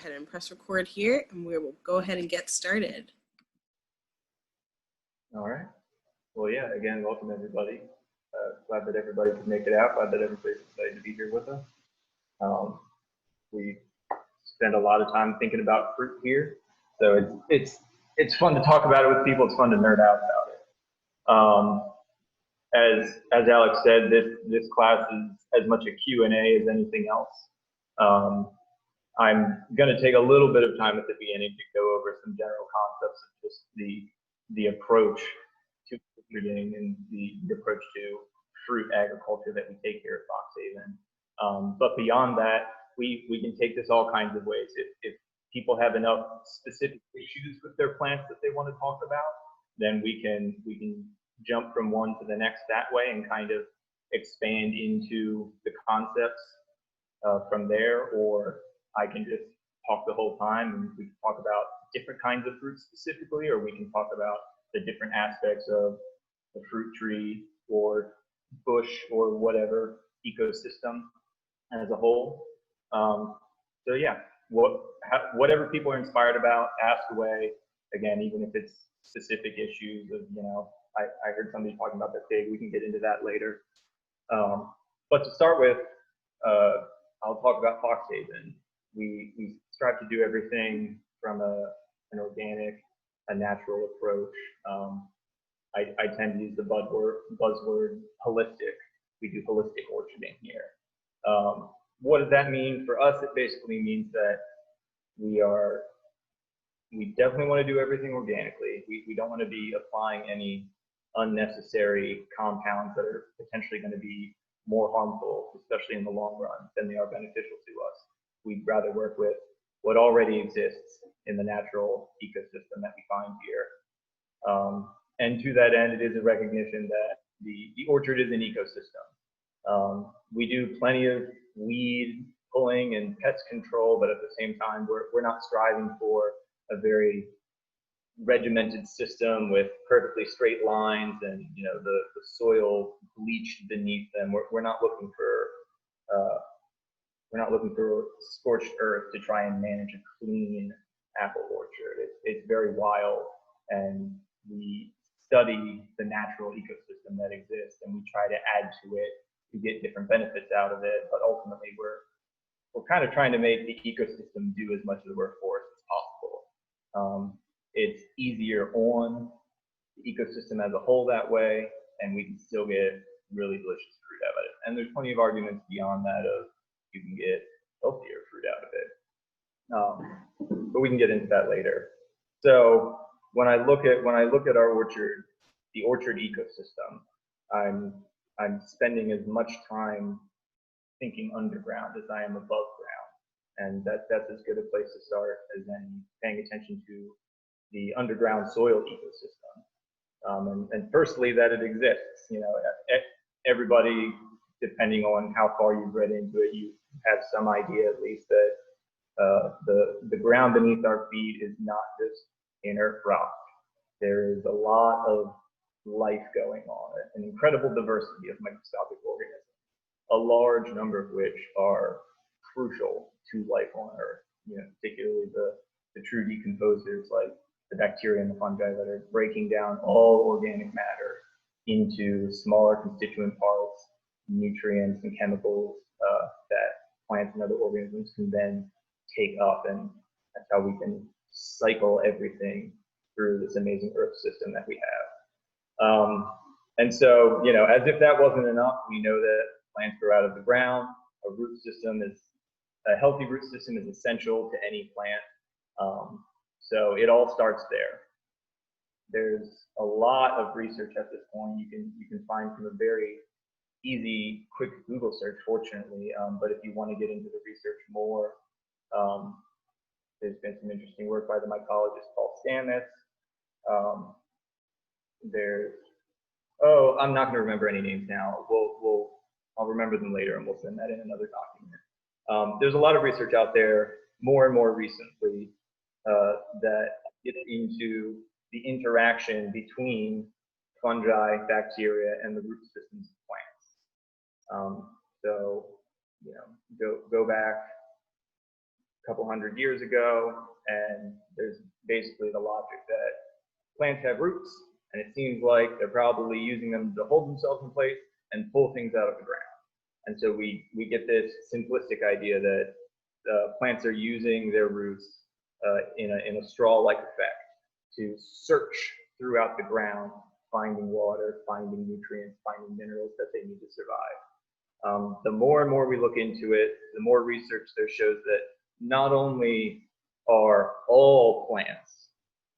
ahead and press record here, and we will go ahead and get started. All right. Well, yeah, again, welcome everybody. Glad that everybody could make it out. Glad that everybody's excited to be here with us. We spend a lot of time thinking about fruit here, so it's fun to talk about it with people. It's fun to nerd out about it. As Alex said, this class is as much a Q&A as anything else. I'm going to take a little bit of time at the beginning to go over some general concepts of just the approach to breeding and the approach to fruit agriculture that we take here at Fox Haven. But beyond that, we can take this all kinds of ways. If people have enough specific issues with their plants that they want to talk about, then we can jump from one to the next that way and kind of expand into the concepts from there, or I can just talk the whole time and we can talk about different kinds of fruits specifically, or we can talk about the different aspects of the fruit tree or bush or whatever ecosystem as a whole. So yeah, whatever people are inspired about, ask away. Again, even if it's specific issues of, I heard somebody talking about their pig, we can get into that later. But to start with, I'll talk about Fox Haven. We strive to do everything from an organic, a natural approach. I tend to use the buzzword holistic. We do holistic orcharding here. What does that mean for us? It basically means that we definitely want to do everything organically. We don't want to be applying any unnecessary compounds that are potentially going to be more harmful, especially in the long run, than they are beneficial to us. We'd rather work with what already exists in the natural ecosystem that we find here. And to that end, it is a recognition that the orchard is an ecosystem. We do plenty of weed pulling and pest control, but at the same time, we're not striving for a very regimented system with perfectly straight lines and the soil bleached beneath them. We're not looking for scorched earth to try and manage a clean apple orchard. It's very wild, and we study the natural ecosystem that exists, and we try to add to it to get different benefits out of it. But ultimately, we're kind of trying to make the ecosystem do as much of the work for us as possible. It's easier on the ecosystem as a whole that way, and we can still get really delicious fruit out of it. And there's plenty of arguments beyond that of you can get healthier fruit out of it. But we can get into that later. So when I look at our orchard, the orchard ecosystem, I'm spending as much time thinking underground as I am above ground, and that's as good a place to start as in paying attention to the underground soil ecosystem. And firstly, that it exists. Everybody, depending on how far you've read into it, you have some idea at least that the ground beneath our feet is not just inert rock. There is a lot of life going on, an incredible diversity of microscopic organisms, a large number of which are crucial to life on Earth. Particularly the true decomposers like the bacteria and the fungi that are breaking down all organic matter into smaller constituent parts, nutrients and chemicals that plants and other organisms can then take up, and that's how we can cycle everything through this amazing Earth system that we have. And so, as if that wasn't enough, we know that plants grow out of the ground. A healthy root system is essential to any plant. So it all starts there. There's a lot of research at this point you can find from a very easy, quick Google search, fortunately. But if you want to get into the research more, there's been some interesting work by the mycologist Paul Stamets. I'm not going to remember any names now. I'll remember them later, and we'll send that in another document. There's a lot of research out there, more and more recently, that gets into the interaction between fungi, bacteria, and the root systems of plants. So, go back couple hundred years ago, and there's basically the logic that plants have roots, and it seems like they're probably using them to hold themselves in place and pull things out of the ground. And so we get this simplistic idea that plants are using their roots in a straw-like effect to search throughout the ground, finding water, finding nutrients, finding minerals that they need to survive. The more and more we look into it, the more research there shows that not only are all plants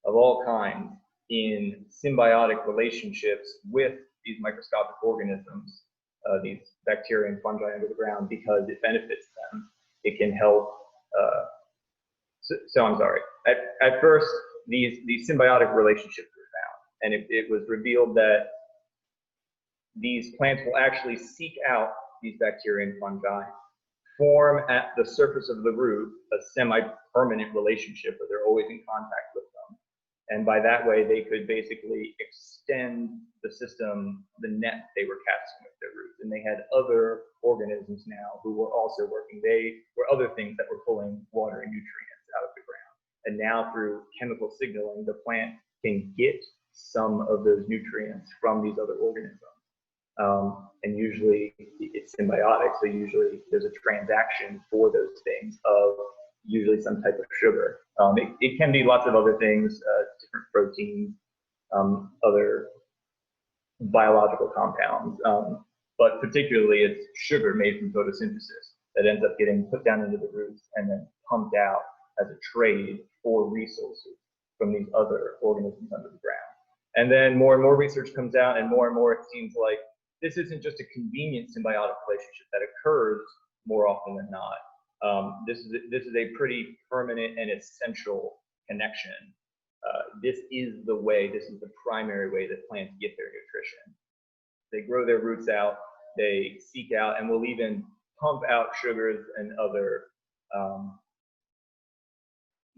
of all kinds in symbiotic relationships with these microscopic organisms, these bacteria and fungi under the ground, because it benefits them. It can help. So I'm sorry. At first, these symbiotic relationships were found, and it was revealed that these plants will actually seek out these bacteria and fungi, form at the surface of the root a semi-permanent relationship where they're always in contact with them. And by that way, they could basically extend the system, the net they were casting with their roots. And they had other organisms now who were also working. They were other things that were pulling water and nutrients out of the ground. And now through chemical signaling, the plant can get some of those nutrients from these other organisms. And usually it's symbiotic, so usually there's a transaction for those things of usually some type of sugar. It can be lots of other things, different proteins, other biological compounds, but particularly it's sugar made from photosynthesis that ends up getting put down into the roots and then pumped out as a trade for resources from these other organisms under the ground. And then more and more research comes out, and more it seems like this isn't just a convenient symbiotic relationship that occurs more often than not. This is a pretty permanent and essential connection. This is the way, this is the primary way that plants get their nutrition. They grow their roots out, they seek out, and will even pump out sugars and other,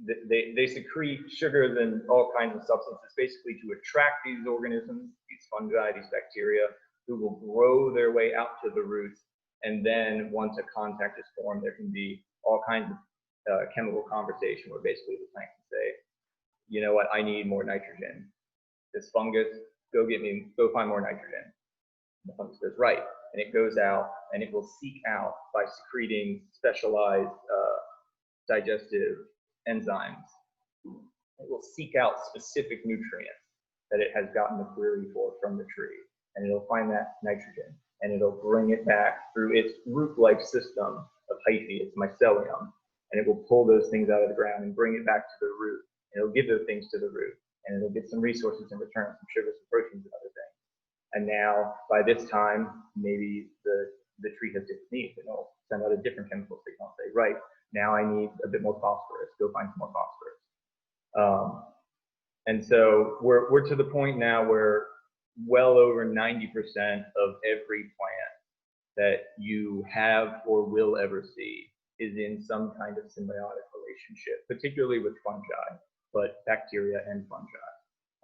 they secrete sugars and all kinds of substances basically to attract these organisms, these fungi, these bacteria, who will grow their way out to the roots. And then once a contact is formed, there can be all kinds of chemical conversation where basically the plant can say, you know what, I need more nitrogen. This fungus, go find more nitrogen. The fungus goes, right. And it goes out and it will seek out by secreting specialized digestive enzymes. It will seek out specific nutrients that it has gotten a query for from the tree. And it'll find that nitrogen, and it'll bring it back through its root-like system of hyphae, its mycelium, and it will pull those things out of the ground and bring it back to the root. And it'll give those things to the root, and it'll get some resources in return, some sugars, some proteins, and other things. And now, by this time, maybe the tree has different needs, and it'll send out a different chemical signal and say, right, now I need a bit more phosphorus, go find some more phosphorus. And so we're to the point now where well over 90% of every plant that you have or will ever see is in some kind of symbiotic relationship, particularly with fungi, but bacteria and fungi.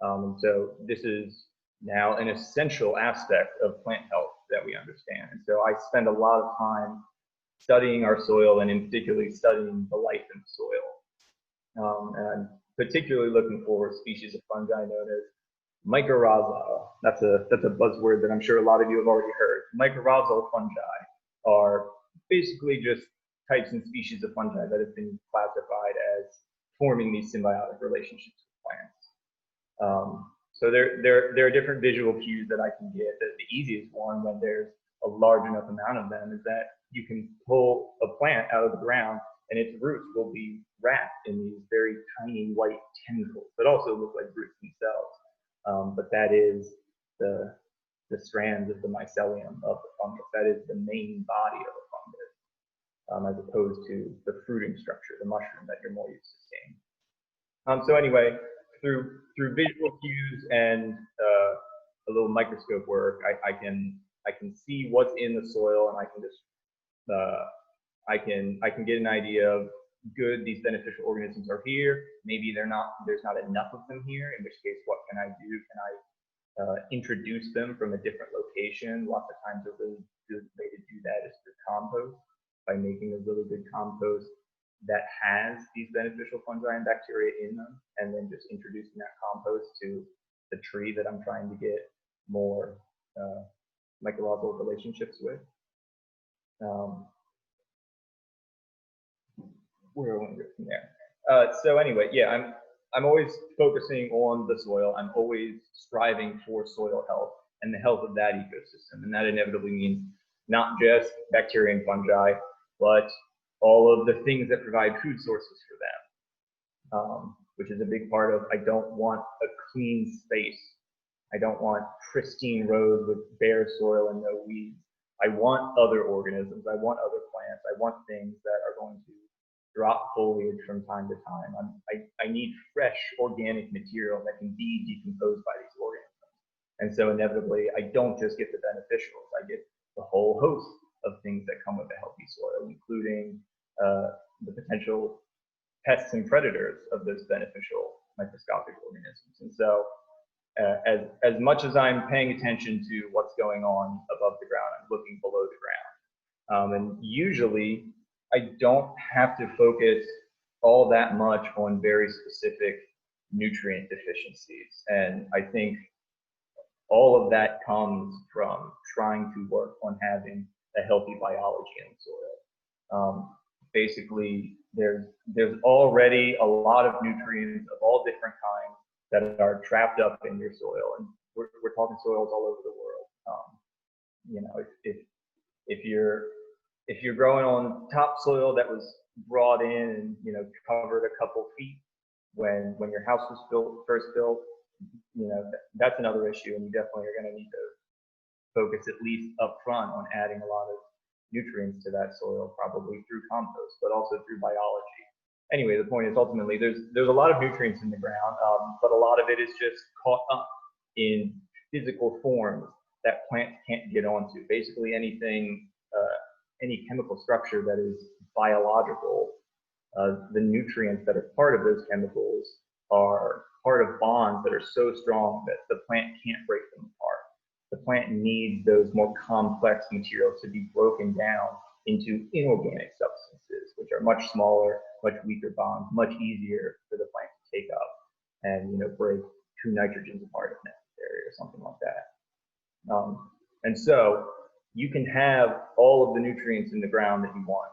And so this is now an essential aspect of plant health that we understand. And so I spend a lot of time studying our soil, and in particularly studying the life in the soil. And I'm particularly looking for a species of fungi known as mycorrhizal. That's a buzzword that I'm sure a lot of you have already heard. Mycorrhizal fungi are basically just types and species of fungi that have been classified as forming these symbiotic relationships with plants. So there are different visual cues that I can get. The easiest one, when there's a large enough amount of them, is that you can pull a plant out of the ground and its roots will be wrapped in these very tiny white tendrils that also look like roots themselves. But that is the strands of the mycelium of the fungus. That is the main body of a fungus, as opposed to the fruiting structure, the mushroom that you're more used to seeing. So anyway, through visual cues and a little microscope work, I can see what's in the soil, and I can just I can get an idea of, good, these beneficial organisms are here. Maybe there's not enough of them here, in which case, what can I do? Can I introduce them from a different location? Lots of times a really good way to do that is through compost. By making a really good compost, that has these beneficial fungi and bacteria in them, and then just introducing that compost to the tree that I'm trying to get more mycorrhizal relationships with. Where I want to go from there. So anyway, yeah, I'm always focusing on the soil. I'm always striving for soil health and the health of that ecosystem, and that inevitably means not just bacteria and fungi, but all of the things that provide food sources for them, which is a big part of, I don't want a clean space. I don't want pristine roads with bare soil and no weeds. I want other organisms. I want other plants. I want things that are going to drop foliage from time to time. I need fresh organic material that can be decomposed by these organisms. And so inevitably, I don't just get the beneficials. I get the whole host of things that come with a healthy soil, including the potential pests and predators of those beneficial microscopic organisms. And so as much as I'm paying attention to what's going on above the ground, I'm looking below the ground. And usually, I don't have to focus all that much on very specific nutrient deficiencies. And I think all of that comes from trying to work on having a healthy biology in the soil. Basically, there's already a lot of nutrients of all different kinds that are trapped up in your soil, and we're talking soils all over the world. You know, if you're growing on topsoil that was brought in and covered a couple feet when your house was first built, that's another issue, and you definitely are going to need to focus at least up front on adding a lot of nutrients to that soil, probably through compost, but also through biology. Anyway, the point is ultimately there's a lot of nutrients in the ground, but a lot of it is just caught up in physical forms that plants can't get onto. Basically anything, any chemical structure that is biological, the nutrients that are part of those chemicals are part of bonds that are so strong that the plant can't break them apart. The plant needs those more complex materials to be broken down into inorganic substances, which are much smaller, much weaker bonds, much easier for the plant to take up and break 2 nitrogens apart if necessary or something like that. And so you can have all of the nutrients in the ground that you want,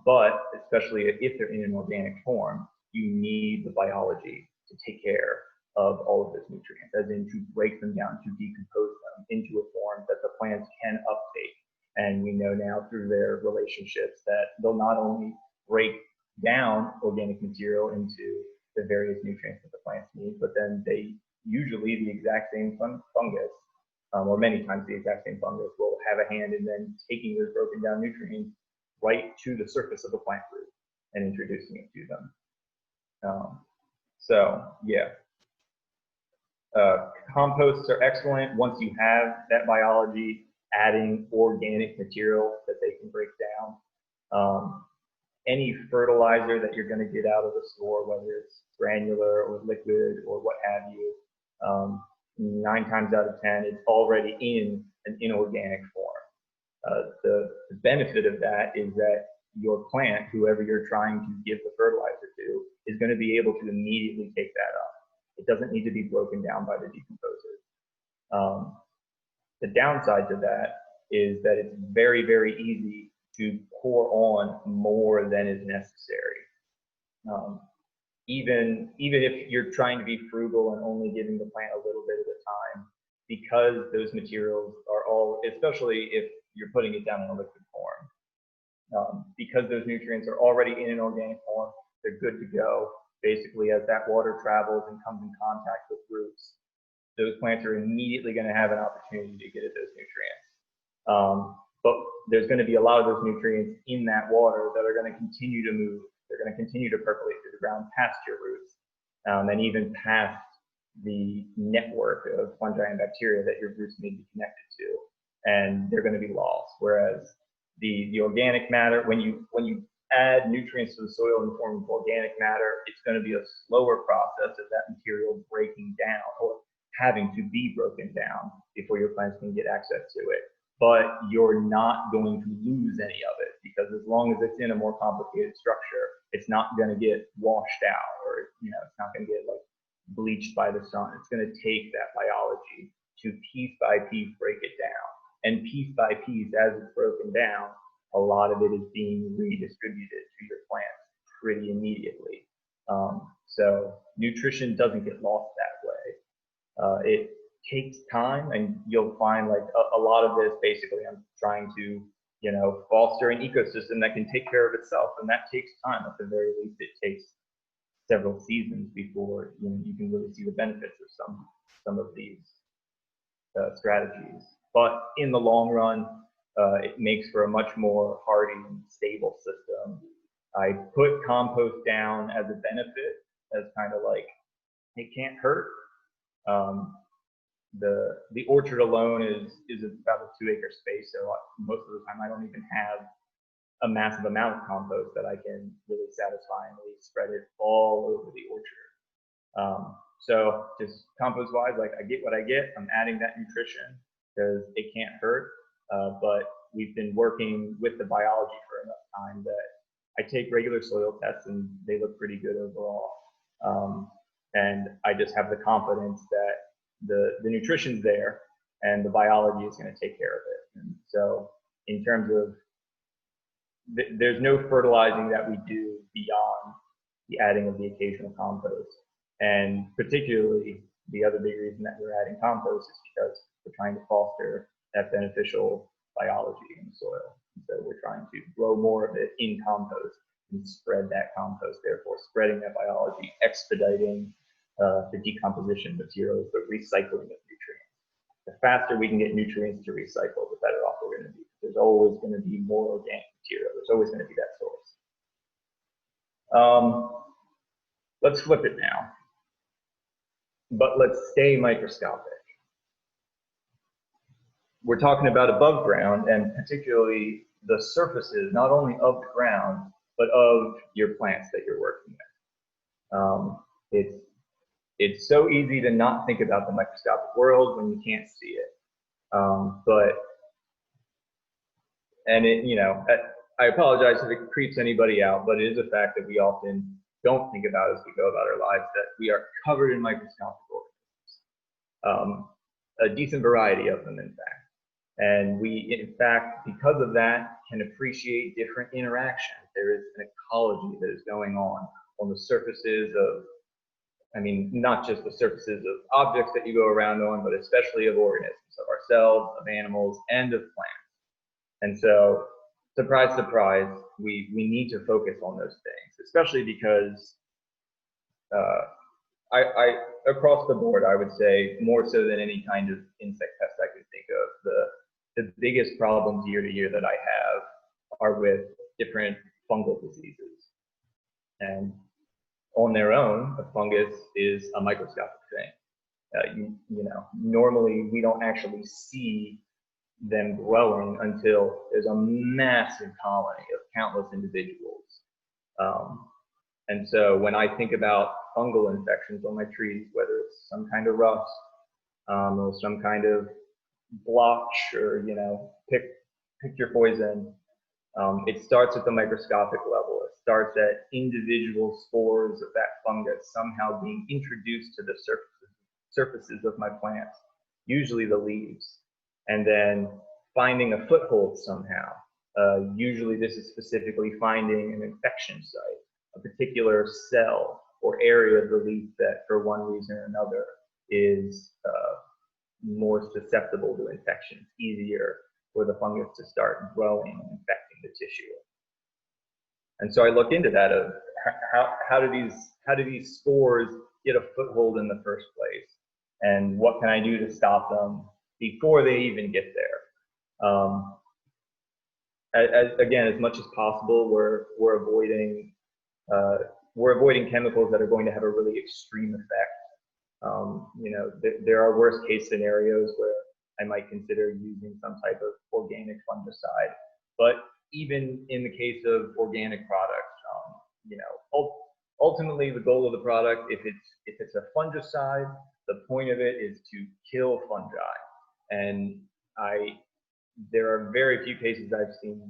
but especially if they're in an organic form, you need the biology to take care of all of those nutrients, as in to break them down, to decompose them into a form that the plants can uptake. And we know now through their relationships that they'll not only break down organic material into the various nutrients that the plants need, but then they usually the exact same fungus, or many times the exact same fungus, will have a hand in then taking those broken down nutrients right to the surface of the plant root and introducing it to them. So yeah. Composts are excellent once you have that biology, adding organic material that they can break down. Any fertilizer that you're going to get out of the store, whether it's granular or liquid or what have you, 9 times out of 10, it's already in an inorganic form. The benefit of that is that your plant, whoever you're trying to give the fertilizer to, is going to be able to immediately take that up. It doesn't need to be broken down by the decomposers. The downside to that is that it's very, very easy to pour on more than is necessary. Even if you're trying to be frugal and only giving the plant a little bit at a time, because those materials are all, especially if you're putting it down in a liquid form, because those nutrients are already in an organic form, they're good to go. Basically, as that water travels and comes in contact with roots, those plants are immediately going to have an opportunity to get at those nutrients. But there's going to be a lot of those nutrients in that water that are going to continue to move. They're going to continue to percolate through the ground past your roots, and even past the network of fungi and bacteria that your roots may be connected to, and they're going to be lost. Whereas the organic matter, when you add nutrients to the soil in the form of organic matter, it's going to be a slower process of that material breaking down or having to be broken down before your plants can get access to it. but you're not going to lose any of it, because as long as it's in a more complicated structure, it's not going to get washed out, or it's not going to get like bleached by the sun. It's going to take that biology to piece by piece break it down, and piece by piece, as it's broken down, a lot of it is being redistributed to your plants pretty immediately. So nutrition doesn't get lost that way. It takes time, and you'll find like a lot of this, basically I'm trying to foster an ecosystem that can take care of itself, and that takes time. At the very least, it takes several seasons before you can really see the benefits of some of these strategies. But in the long run, it makes for a much more hardy and stable system. I put compost down as a benefit, as kind of like, it can't hurt. The orchard alone is about a 2-acre space, so most of the time I don't even have a massive amount of compost that I can really satisfyingly spread it all over the orchard. So just compost wise, like, I get what I get. I'm adding that nutrition because it can't hurt. But we've been working with the biology for enough time that I take regular soil tests and they look pretty good overall. And I just have the confidence that the nutrition's there and the biology is going to take care of it. And so in terms of, there's no fertilizing that we do beyond the adding of the occasional compost. And particularly, the other big reason that we're adding compost is because we're trying to foster that beneficial biology in the soil. And so we're trying to grow more of it in compost and spread that compost, therefore spreading that biology, expediting the decomposition materials, the recycling of nutrients. The faster we can get nutrients to recycle, the better off we're going to be. There's always going to be more organic material. There's always going to be that source. Let's flip it now, but let's stay microscopic. We're talking about above ground, and particularly the surfaces, not only of the ground, but of your plants that you're working with. It's so easy to not think about the microscopic world when you can't see it. I apologize if it creeps anybody out, but it is a fact that we often don't think about as we go about our lives, that we are covered in microscopic organisms. A decent variety of them, in fact. And we, in fact, because of that, can appreciate different interactions. There is an ecology that is going on the surfaces of, not just the surfaces of objects that you go around on, but especially of organisms, of ourselves, of animals, and of plants. And so, surprise, surprise, we need to focus on those things, especially because I across the board, I would say, more so than any kind of insect pest I could think of, the biggest problems year to year that I have are with different fungal diseases. And on their own, a fungus is a microscopic thing. Normally we don't actually see them growing until there's a massive colony of countless individuals. And so when I think about fungal infections on my trees, whether it's some kind of rust or some kind of blotch, or pick your poison, it starts at the microscopic level. It starts at individual spores of that fungus somehow being introduced to the surfaces of my plants, usually the leaves, and then finding a foothold somehow. Usually this is specifically finding an infection site, a particular cell or area of the leaf that for one reason or another is more susceptible to infection. It's easier for the fungus to start growing and infecting the tissue. And so I look into that of how do these spores get a foothold in the first place, and what can I do to stop them before they even get there? Again, as much as possible, we're avoiding chemicals that are going to have a really extreme effect. There are worst case scenarios where I might consider using some type of organic fungicide, but even in the case of organic products, ultimately the goal of the product, if it's a fungicide, the point of it is to kill fungi. And I there are very few cases I've seen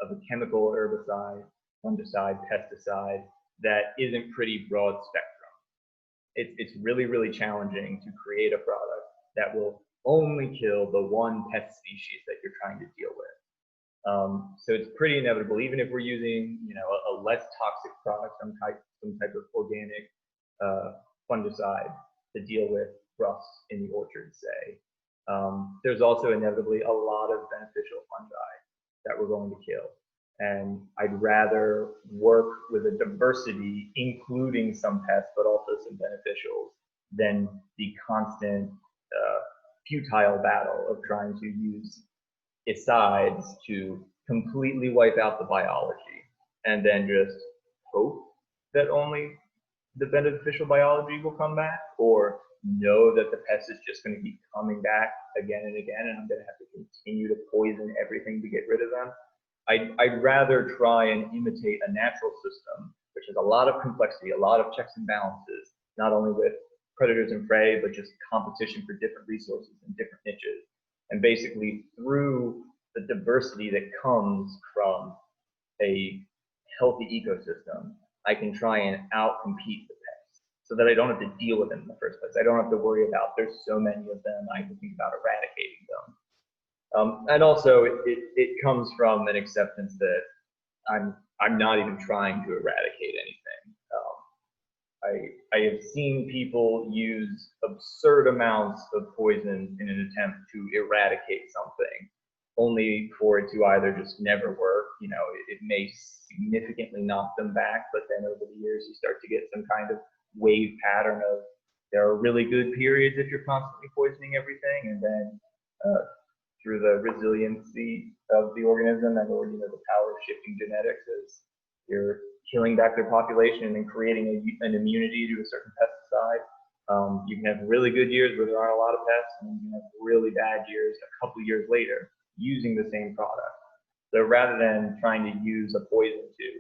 of a chemical herbicide, fungicide, pesticide that isn't pretty broad spectrum. It's really, really challenging to create a product that will only kill the one pest species that you're trying to deal with. So it's pretty inevitable, even if we're using, a less toxic product, some type of organic fungicide to deal with rust in the orchard, say. There's also inevitably a lot of beneficial fungi that we're going to kill. And I'd rather work with a diversity, including some pests, but also some beneficials, than the constant futile battle of trying to use asides to completely wipe out the biology and then just hope that only the beneficial biology will come back, or know that the pest is just going to keep coming back again and again, and I'm going to have to continue to poison everything to get rid of them. I'd rather try and imitate a natural system, which has a lot of complexity, a lot of checks and balances, not only with predators and prey, but just competition for different resources and different niches. And basically, through the diversity that comes from a healthy ecosystem, I can try and outcompete the pests so that I don't have to deal with them in the first place. I don't have to worry about there's so many of them, I have to think about eradicating them. And also, it comes from an acceptance that I'm not even trying to eradicate anything. I have seen people use absurd amounts of poison in an attempt to eradicate something, only for it to either just never work. It may significantly knock them back, but then over the years you start to get some kind of wave pattern of there are really good periods if you're constantly poisoning everything, and then through the resiliency of the organism and or the power of shifting genetics as you're killing back their population and creating an immunity to a certain pesticide. You can have really good years where there aren't a lot of pests, and you can have really bad years a couple years later using the same product. So rather than trying to use a poison to,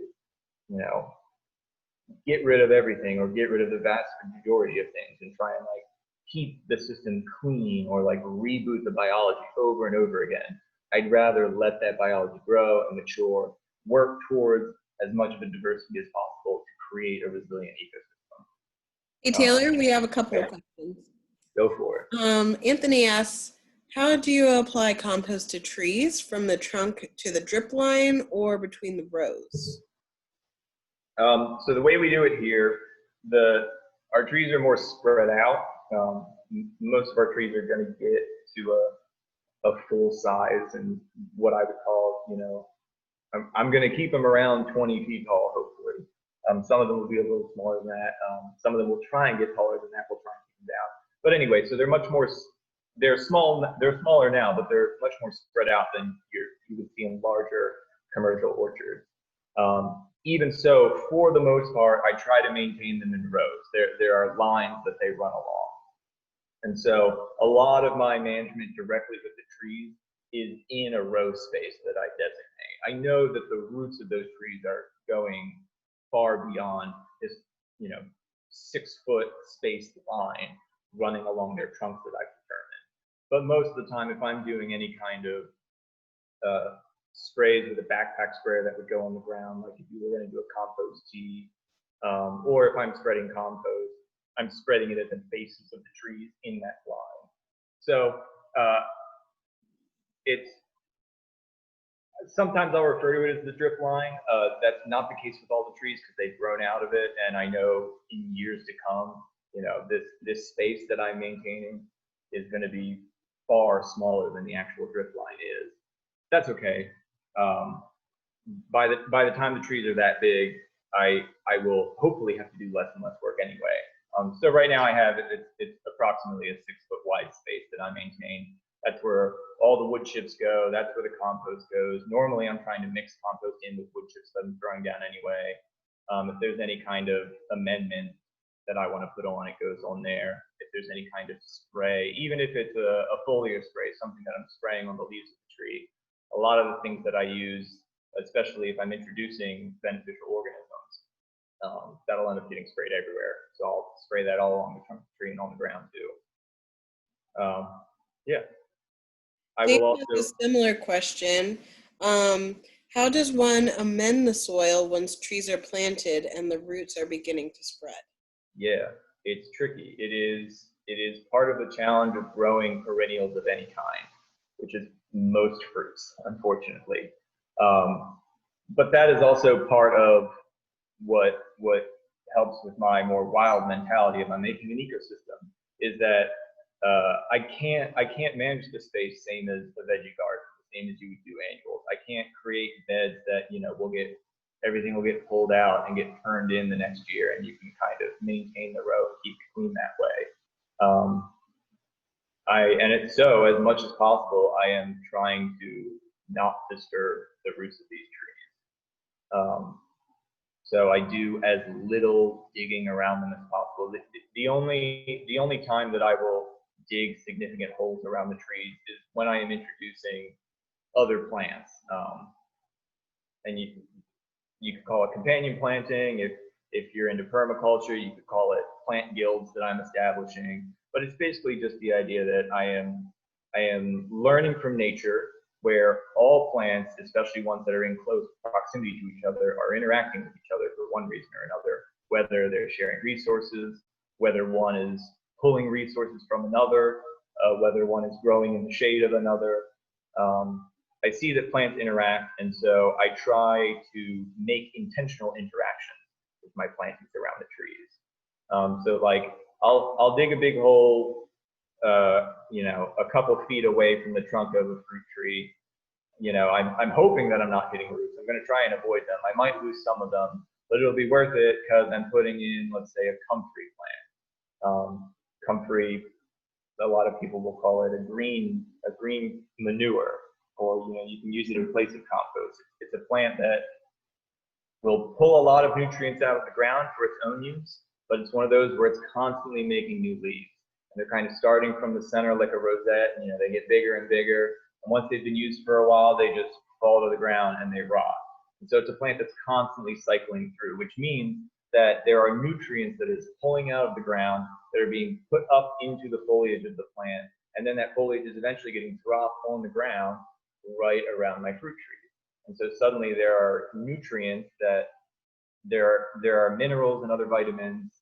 get rid of everything or get rid of the vast majority of things and try and keep the system clean or reboot the biology over and over again, I'd rather let that biology grow and mature, work towards as much of a diversity as possible to create a resilient ecosystem. Hey, Taylor, we have a couple of questions. Go for it. Anthony asks, how do you apply compost to trees, from the trunk to the drip line or between the rows? So the way we do it here, our trees are more spread out. Most of our trees are going to get to a full size, and what I would call, I'm going to keep them around 20 feet tall, hopefully. Some of them will be a little smaller than that. Some of them will try and get taller than that. We'll try and keep them down. But anyway, so they're smaller now, but they're much more spread out than you would see in larger commercial orchards. Even so, for the most part, I try to maintain them in rows. There are lines that they run along. And so a lot of my management directly with the trees is in a row space that I designate. I know that the roots of those trees are going far beyond this, 6-foot spaced line running along their trunks that I've determined. But most of the time, if I'm doing any kind of sprays with a backpack sprayer that would go on the ground, like if you were going to do a compost tea, or if I'm spreading compost, I'm spreading it at the bases of the trees in that line. So sometimes I'll refer to it as the drip line. That's not the case with all the trees because they've grown out of it, and I know in years to come, this space that I'm maintaining is going to be far smaller than the actual drip line is. That's okay. By the time the trees are that big, I will hopefully have to do less and less work anyway. So right now I have it's approximately a 6-foot wide space that I maintain. That's where all the wood chips go. That's where the compost goes. Normally I'm trying to mix compost in with wood chips that I'm throwing down anyway. If there's any kind of amendment that I want to put on, it goes on there. If there's any kind of spray, even if it's a foliar spray, something that I'm spraying on the leaves of the tree, a lot of the things that I use, especially if I'm introducing beneficial organisms, that'll end up getting sprayed everywhere. So I'll spray that all along the trunk of the tree and on the ground too. Yeah. I will David has also, a similar question. Um, how does one amend the soil once trees are planted and the roots are beginning to spread? yeah, it's tricky. It is part of the challenge of growing perennials of any kind, which is most fruits, unfortunately. Um, but that is also part of what helps with my more wild mentality of I'm making an ecosystem is that I can't manage the space same as a veggie garden, the same as you would do annuals. I can't create beds that will get everything will get pulled out and get turned in the next year, and you can kind of maintain the row and keep it clean that way. Um, and it's so as much as possible, I am trying to not disturb the roots of these trees. So I do as little digging around them as possible. The only time that I will dig significant holes around the trees is when I am introducing other plants. And you could call it companion planting. If you're into permaculture, you could call it plant guilds that I'm establishing. But it's basically just the idea that I am learning from nature, where all plants, especially ones that are in close proximity to each other, are interacting with each other for one reason or another, whether they're sharing resources, whether one is pulling resources from another, whether one is growing in the shade of another. I see that plants interact, and so I try to make intentional interactions with my plantings around the trees. So like I'll dig a big hole, a couple feet away from the trunk of a fruit tree. I'm hoping that I'm not hitting roots. I'm going to try and avoid them. I might lose some of them, but it'll be worth it because I'm putting in, let's say, a comfrey plant. Comfrey, a lot of people will call it a green manure, or you can use it in place of compost. It's a plant that will pull a lot of nutrients out of the ground for its own use, but it's one of those where it's constantly making new leaves. And they're kind of starting from the center like a rosette, and they get bigger and bigger. And once they've been used for a while, they just fall to the ground and they rot. And so it's a plant that's constantly cycling through, which means that there are nutrients that it's pulling out of the ground that are being put up into the foliage of the plant. And then that foliage is eventually getting dropped on the ground right around my fruit trees. And so suddenly there are nutrients that there are minerals and other vitamins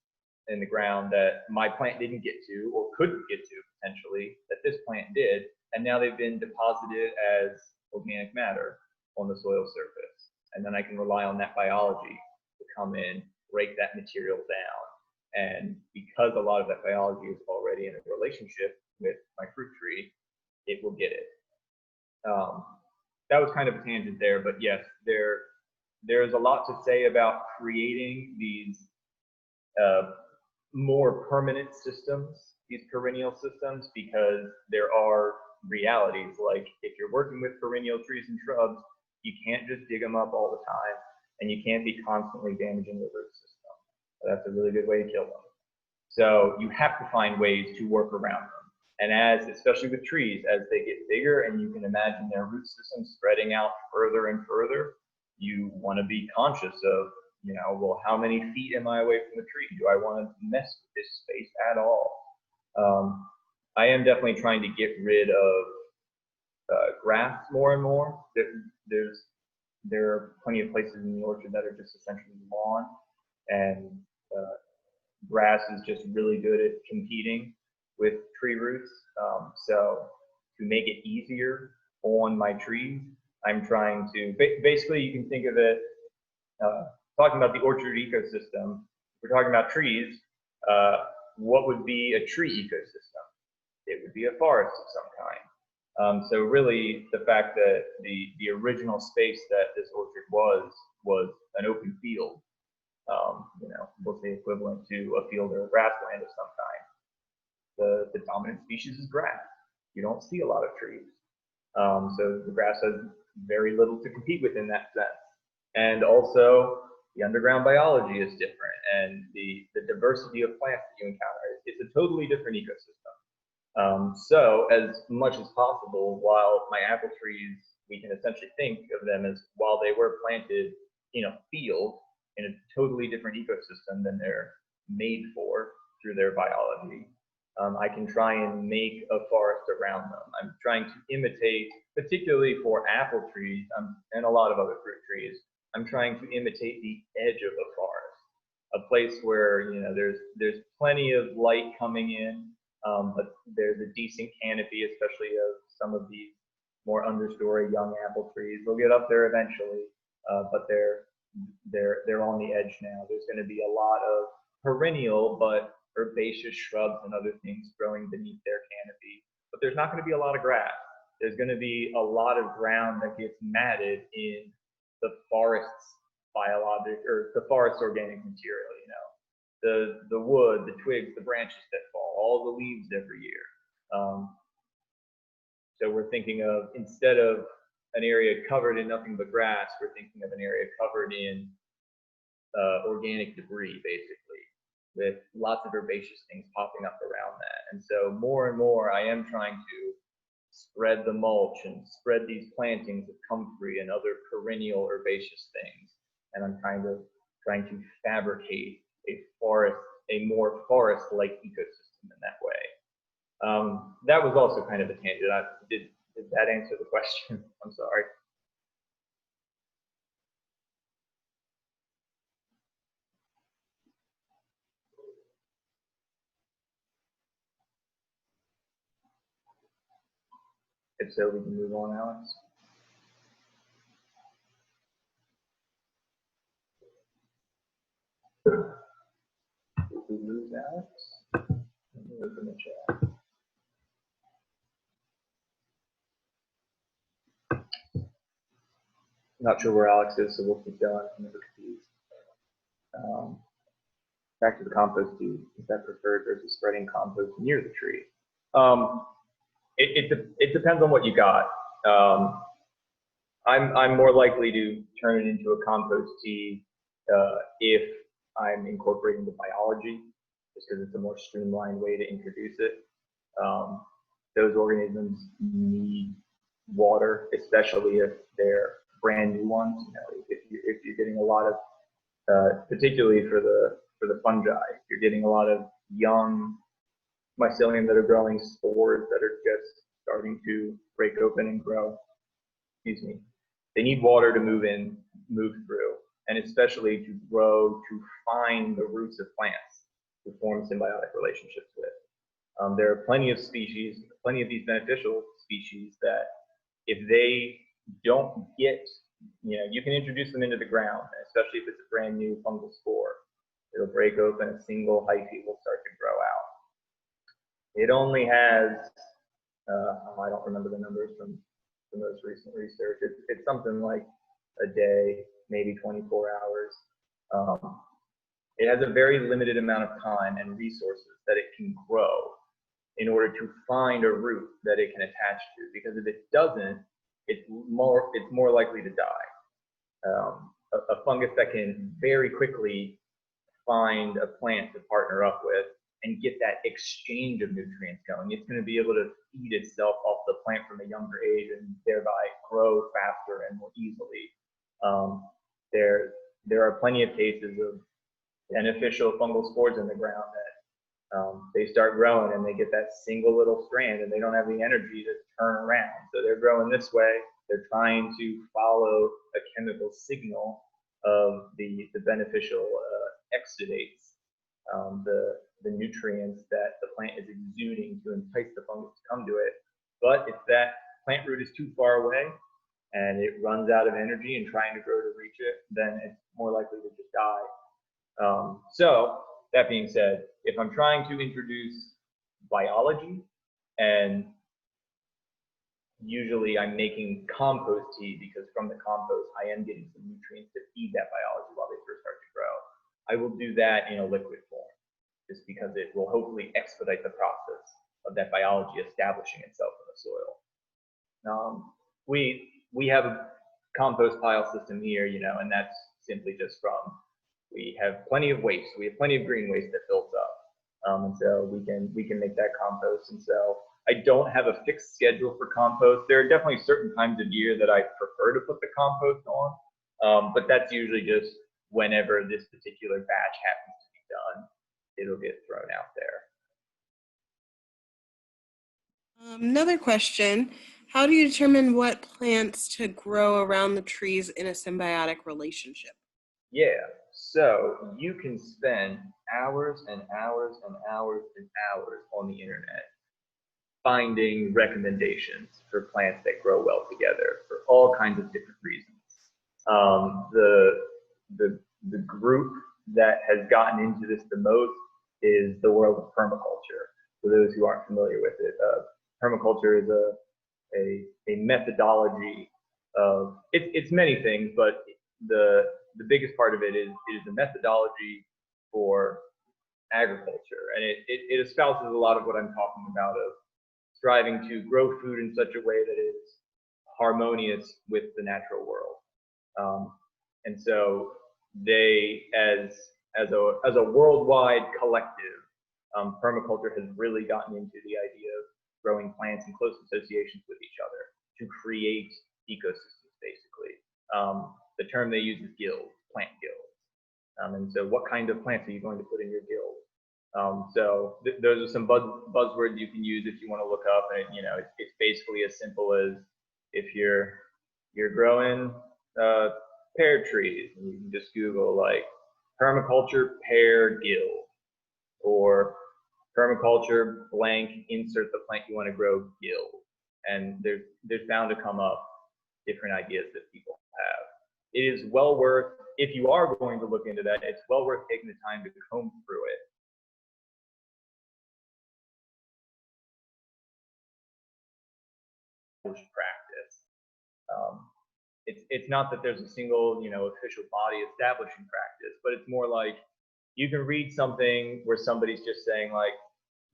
in the ground that my plant didn't get to or couldn't get to potentially that this plant did, and now they've been deposited as organic matter on the soil surface. And then I can rely on that biology to come in, break that material down. And because a lot of that biology is already in a relationship with my fruit tree, it will get it. That was kind of a tangent there, but yes, there's a lot to say about creating these more permanent systems, these perennial systems, because there are realities. Like if you're working with perennial trees and shrubs, you can't just dig them up all the time, and you can't be constantly damaging the root system. That's a really good way to kill them. So you have to find ways to work around them. And especially with trees, as they get bigger and you can imagine their root system spreading out further and further, you want to be conscious of, well, how many feet am I away from the tree? Do I want to mess with this space at all? I am definitely trying to get rid of grass more and more. There are plenty of places in the orchard that are just essentially lawn, and grass is just really good at competing with tree roots. So to make it easier on my trees, I'm trying to, basically you can think of it, talking about the orchard ecosystem, we're talking about trees, what would be a tree ecosystem? It would be a forest of some kind. So really the fact that the original space that this orchard was an open field, we'll say equivalent to a field or a grassland of some kind. The dominant species is grass. You don't see a lot of trees. So the grass has very little to compete with in that sense. And also the underground biology is different, and the diversity of plants that you encounter, it's a totally different ecosystem. So as much as possible, while my apple trees, we can essentially think of them as while they were planted in a field in a totally different ecosystem than they're made for through their biology. I can try and make a forest around them. I'm trying to imitate, particularly for apple trees and a lot of other fruit trees, I'm trying to imitate the edge of a forest, a place where there's plenty of light coming in, but there's a decent canopy, especially of some of these more understory young apple trees. They'll get up there eventually, but they're on the edge now. There's going to be a lot of perennial but herbaceous shrubs and other things growing beneath their canopy, but there's not going to be a lot of grass. There's going to be a lot of ground that gets matted in the forest's biologic or the forest's organic material. The wood, the twigs, the branches that fall, all the leaves every year. So we're thinking of, instead of an area covered in nothing but grass, we're thinking of an area covered in organic debris, basically, with lots of herbaceous things popping up around that. And so more and more, I am trying to spread the mulch and spread these plantings of comfrey and other perennial herbaceous things. And I'm kind of trying to fabricate a more forest-like ecosystem in that way. That was also kind of a tangent. Did that answer the question? I'm sorry. If so, we can move on, Alex. If we lose Alex, let me open the chat. Not sure where Alex is, so we'll keep going. I'm never confused. Back to the compost tea. Is that preferred versus spreading compost near the tree? It depends on what you got. I'm more likely to turn it into a compost tea if I'm incorporating the biology, just because it's a more streamlined way to introduce it. Those organisms need water, especially if they're brand new ones. If you're getting a lot of, particularly for the fungi, you're getting a lot of young mycelium that are growing spores that are just starting to break open and grow. Excuse me. They need water to move through, and especially to grow, to find the roots of plants to form symbiotic relationships with. There are plenty of species, plenty of these beneficial species that if they don't get, you can introduce them into the ground, especially if it's a brand new fungal spore. It'll break open, a single hyphae will start to grow out. It only has, I don't remember the numbers from the most recent research. It's something like a day, maybe 24 hours. It has a very limited amount of time and resources that it can grow in order to find a root that it can attach to, because if it doesn't, it's more likely to die. A fungus that can very quickly find a plant to partner up with and get that exchange of nutrients going, it's going to be able to feed itself off the plant from a younger age and thereby grow faster and more easily. There are plenty of cases of beneficial fungal spores in the ground that they start growing and they get that single little strand and they don't have the energy to turn around. So they're growing this way. They're trying to follow a chemical signal of the beneficial exudates, the nutrients that the plant is exuding to entice the fungus to come to it. But if that plant root is too far away and it runs out of energy and trying to grow to reach it, then it's more likely to just die. So that being said, if I'm trying to introduce biology, and usually I'm making compost tea because from the compost I am getting some nutrients to feed that biology while they first start to grow, I will do that in a liquid form, just because it will hopefully expedite the process of that biology establishing itself in the soil. We have a compost pile system here, and that's simply just from, we have plenty of waste. We have plenty of green waste that builds up. And so we can make that compost. And so I don't have a fixed schedule for compost. There are definitely certain times of year that I prefer to put the compost on, but that's usually just whenever this particular batch happens to be done, it'll get thrown out there. Another question. How do you determine what plants to grow around the trees in a symbiotic relationship? Yeah, so you can spend hours and hours and hours and hours on the internet finding recommendations for plants that grow well together for all kinds of different reasons. Um, the, the group that has gotten into this the most is the world of permaculture. For those who aren't familiar with it, permaculture is a methodology of it's many things, but the biggest part of it is a methodology for agriculture, and it espouses a lot of what I'm talking about of striving to grow food in such a way that is harmonious with the natural world. Um, and so they, as a worldwide collective, permaculture has really gotten into the idea of growing plants in close associations with each other to create ecosystems, basically. The term they use is guild, plant guild. And so what kind of plants are you going to put in your guild? So those are some buzzwords you can use if you want to look up, and it's basically as simple as if you're growing pear trees, and you can just Google like permaculture pear guild or permaculture blank insert the plant you want to grow guild, and there's bound to come up different ideas that people have. It is well worth, if you are going to look into that, it's well worth taking the time to comb through it. Practice. It's not that there's a single official body establishing practice, but it's more like you can read something where somebody's just saying like,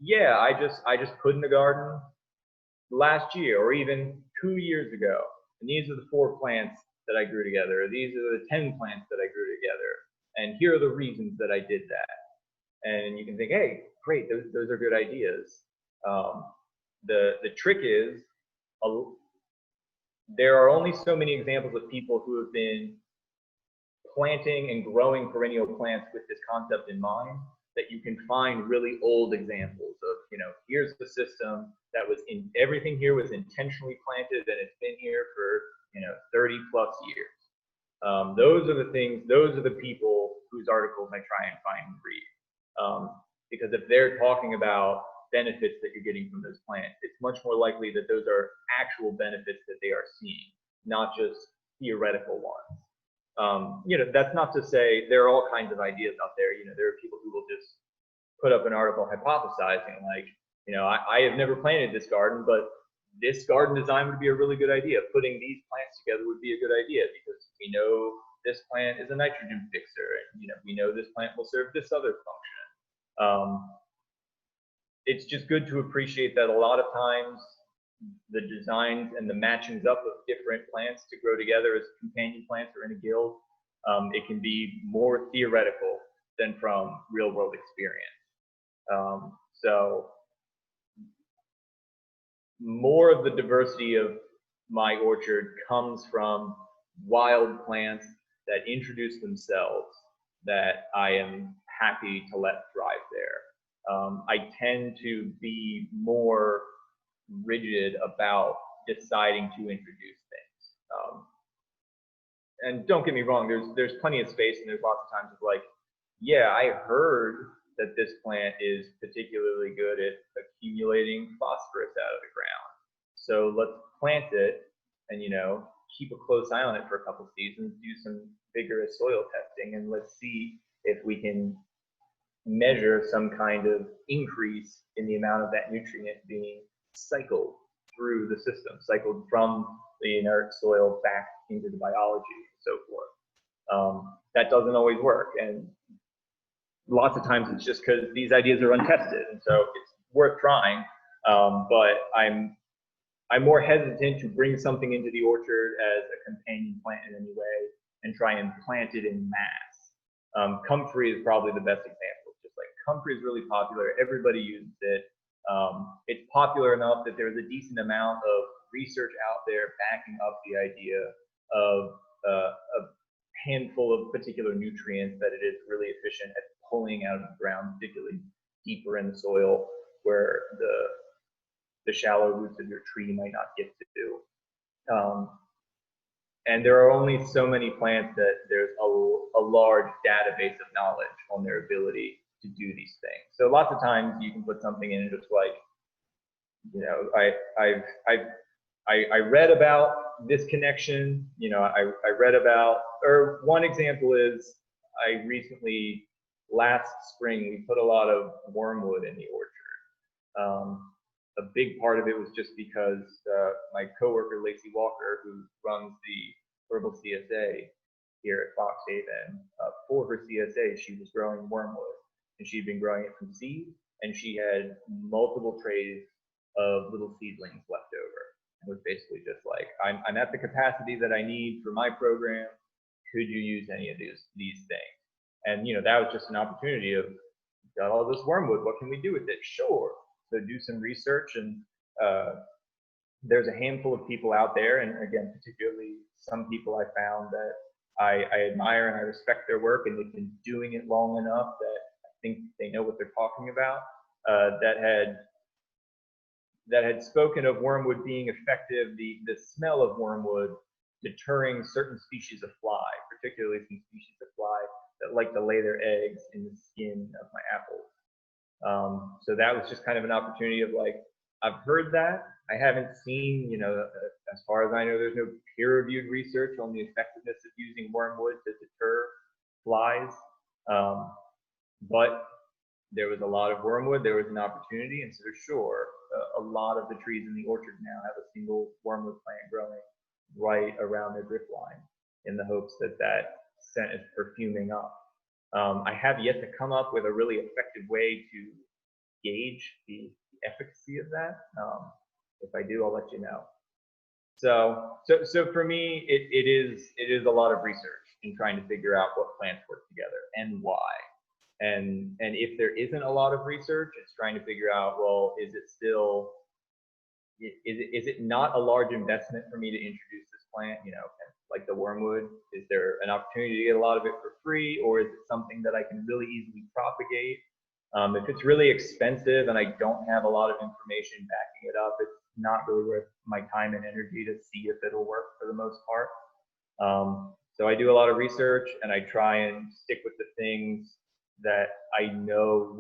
yeah, I just put in the garden last year or even 2 years ago, and these are the 4 plants that I grew together, or these are the 10 plants that I grew together, and here are the reasons that I did that. And you can think, hey, great, those are good ideas. The trick is there are only so many examples of people who have been planting and growing perennial plants with this concept in mind that you can find really old examples of, here's the system that was in, everything here was intentionally planted and it's been here for, 30 plus years. Those are the things, those are the people whose articles I try and find and read. Because if they're talking about benefits that you're getting from those plants, it's much more likely that those are actual benefits that they are seeing, not just theoretical ones. That's not to say there are all kinds of ideas out there. There are people who will just put up an article hypothesizing like, I have never planted this garden, but this garden design would be a really good idea. Putting these plants together would be a good idea because we know this plant is a nitrogen fixer, and we know this plant will serve this other function. It's just good to appreciate that a lot of times the designs and the matchings up of different plants to grow together as companion plants or in a guild, it can be more theoretical than from real world experience. So more of the diversity of my orchard comes from wild plants that introduce themselves that I am happy to let thrive there. I tend to be more rigid about deciding to introduce things. And don't get me wrong, there's plenty of space and there's lots of times of like, yeah, I heard that this plant is particularly good at accumulating phosphorus out of the ground. So let's plant it and keep a close eye on it for a couple seasons, do some vigorous soil testing, and let's see if we can measure some kind of increase in the amount of that nutrient being cycled through the system, cycled from the inert soil back into the biology and so forth. That doesn't always work, and lots of times it's just because these ideas are untested, and so it's worth trying. But I'm more hesitant to bring something into the orchard as a companion plant in any way and try and plant it in mass. Comfrey is probably the best example. Comfrey is really popular. Everybody uses it. It's popular enough that there's a decent amount of research out there backing up the idea of a handful of particular nutrients that it is really efficient at pulling out of the ground, particularly deeper in the soil where the shallow roots of your tree might not get to. And there are only so many plants that there's a large database of knowledge on their ability to do these things. So lots of times you can put something in and it's like, you know, I read about this connection, you know, I read about, or one example is I recently, last spring, we put a lot of wormwood in the orchard. A big part of it was just because my coworker, Lacey Walker, who runs the herbal CSA here at Fox Haven, for her CSA, she was growing wormwood, and she'd been growing it from seed, and she had multiple trays of little seedlings left over. It was basically just like, I'm at the capacity that I need for my program. Could you use any of these things? And you know, that was just an opportunity of, got all this wormwood, what can we do with it? Sure. So do some research, and there's a handful of people out there, and again, particularly some people I found that I admire and I respect their work, and they've been doing it long enough that I think they know what they're talking about, that had spoken of wormwood being effective, the smell of wormwood deterring certain species of fly, particularly some species of fly that like to lay their eggs in the skin of my apples. So that was just kind of an opportunity of like, I've heard that. I haven't seen, you know, as far as I know, there's no peer-reviewed research on the effectiveness of using wormwood to deter flies. But there was a lot of wormwood, there was an opportunity, and so sure, a lot of the trees in the orchard now have a single wormwood plant growing right around their drip line in the hopes that that scent is perfuming up. I have yet to come up with a really effective way to gauge the efficacy of that. If I do, I'll let you know. So for me, it is a lot of research in trying to figure out what plants work together and why. And if there isn't a lot of research, it's trying to figure out, well, is it not a large investment for me to introduce this plant? You know, like the wormwood, is there an opportunity to get a lot of it for free, or is it something that I can really easily propagate? If it's really expensive and I don't have a lot of information backing it up, it's not really worth my time and energy to see if it'll work for the most part. So I do a lot of research, and I try and stick with the things that I know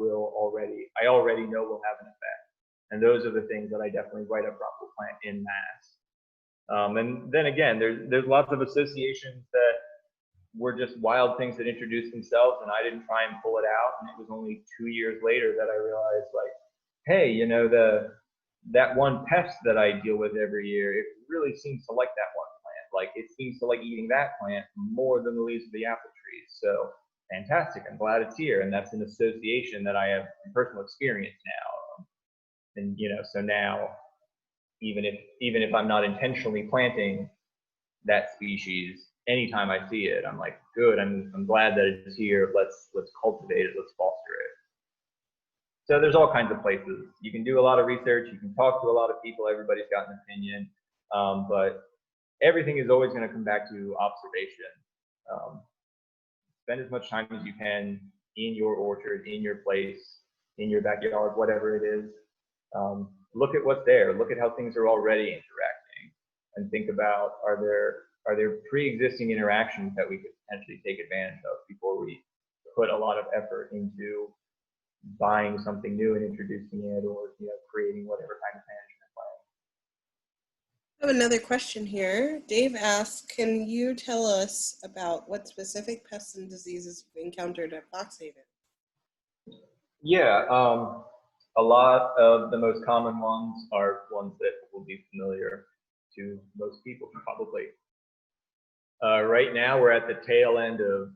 I already know will have an effect. And those are the things that I definitely write up Rockwool plant in mass. And then again, there's lots of associations that were just wild things that introduced themselves, and I didn't try and pull it out. And it was only 2 years later that I realized, like, hey, you know, that one pest that I deal with every year, it really seems to like that one plant. Like, it seems to like eating that plant more than the leaves of the apple trees. So fantastic, I'm glad it's here. And that's an association that I have in personal experience now. And you know, so now even if I'm not intentionally planting that species, anytime I see it, I'm like, good, I'm glad that it's here. Let's cultivate it, let's foster it. So there's all kinds of places. You can do a lot of research, you can talk to a lot of people, everybody's got an opinion, but everything is always going to come back to observation. Spend as much time as you can in your orchard, in your place, in your backyard, whatever it is. Look at what's there. Look at how things are already interacting, and think about, are there pre-existing interactions that we could potentially take advantage of before we put a lot of effort into buying something new and introducing it, or you know, creating whatever kind of management plan. I have another question here. Dave asks, can you tell us about what specific pests and diseases you've encountered at Foxhaven? Yeah, a lot of the most common ones are ones that will be familiar to most people, probably. Right now, we're at the tail end of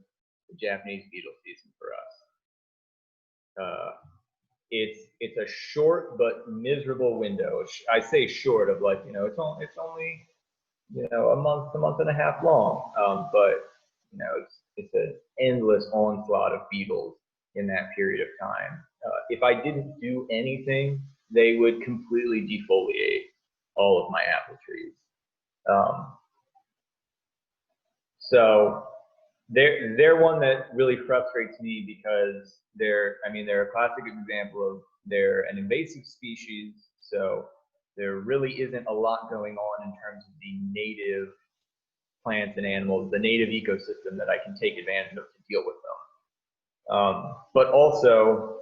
the Japanese beetle season for us. It's a short but miserable window. I say short of, like, you know, it's only you know, a month and a half long, but you know, it's an endless onslaught of beetles in that period of time. If I didn't do anything, they would completely defoliate all of my apple trees. So they're one that really frustrates me, because they're a classic example of, they're an invasive species. So there really isn't a lot going on in terms of the native plants and animals, the native ecosystem that I can take advantage of to deal with them. But also,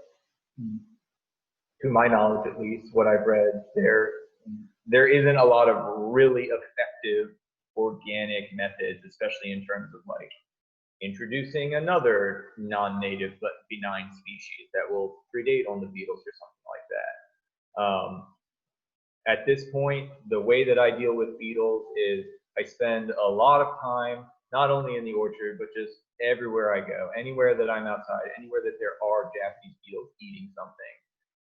to my knowledge at least, what I've read, there isn't a lot of really effective organic methods, especially in terms of like introducing another non-native but benign species that will predate on the beetles or something like that. At this point, the way that I deal with beetles is I spend a lot of time, not only in the orchard, but just everywhere I go, anywhere that I'm outside, anywhere that there are Japanese beetles eating something.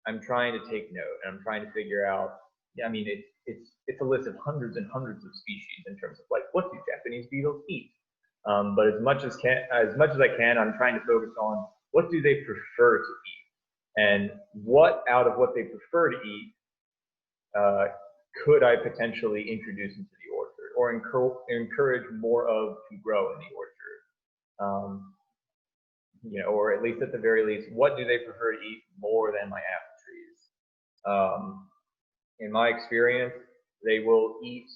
I'm trying to take note, and I'm trying to figure out. I mean, it's a list of hundreds and hundreds of species in terms of like what do Japanese beetles eat. But as much as I can, I'm trying to focus on what do they prefer to eat, and what out of what they prefer to eat could I potentially introduce into the orchard or encourage more of to grow in the orchard. Or at least at the very least, what do they prefer to eat more than my apple trees? In my experience, they will eat.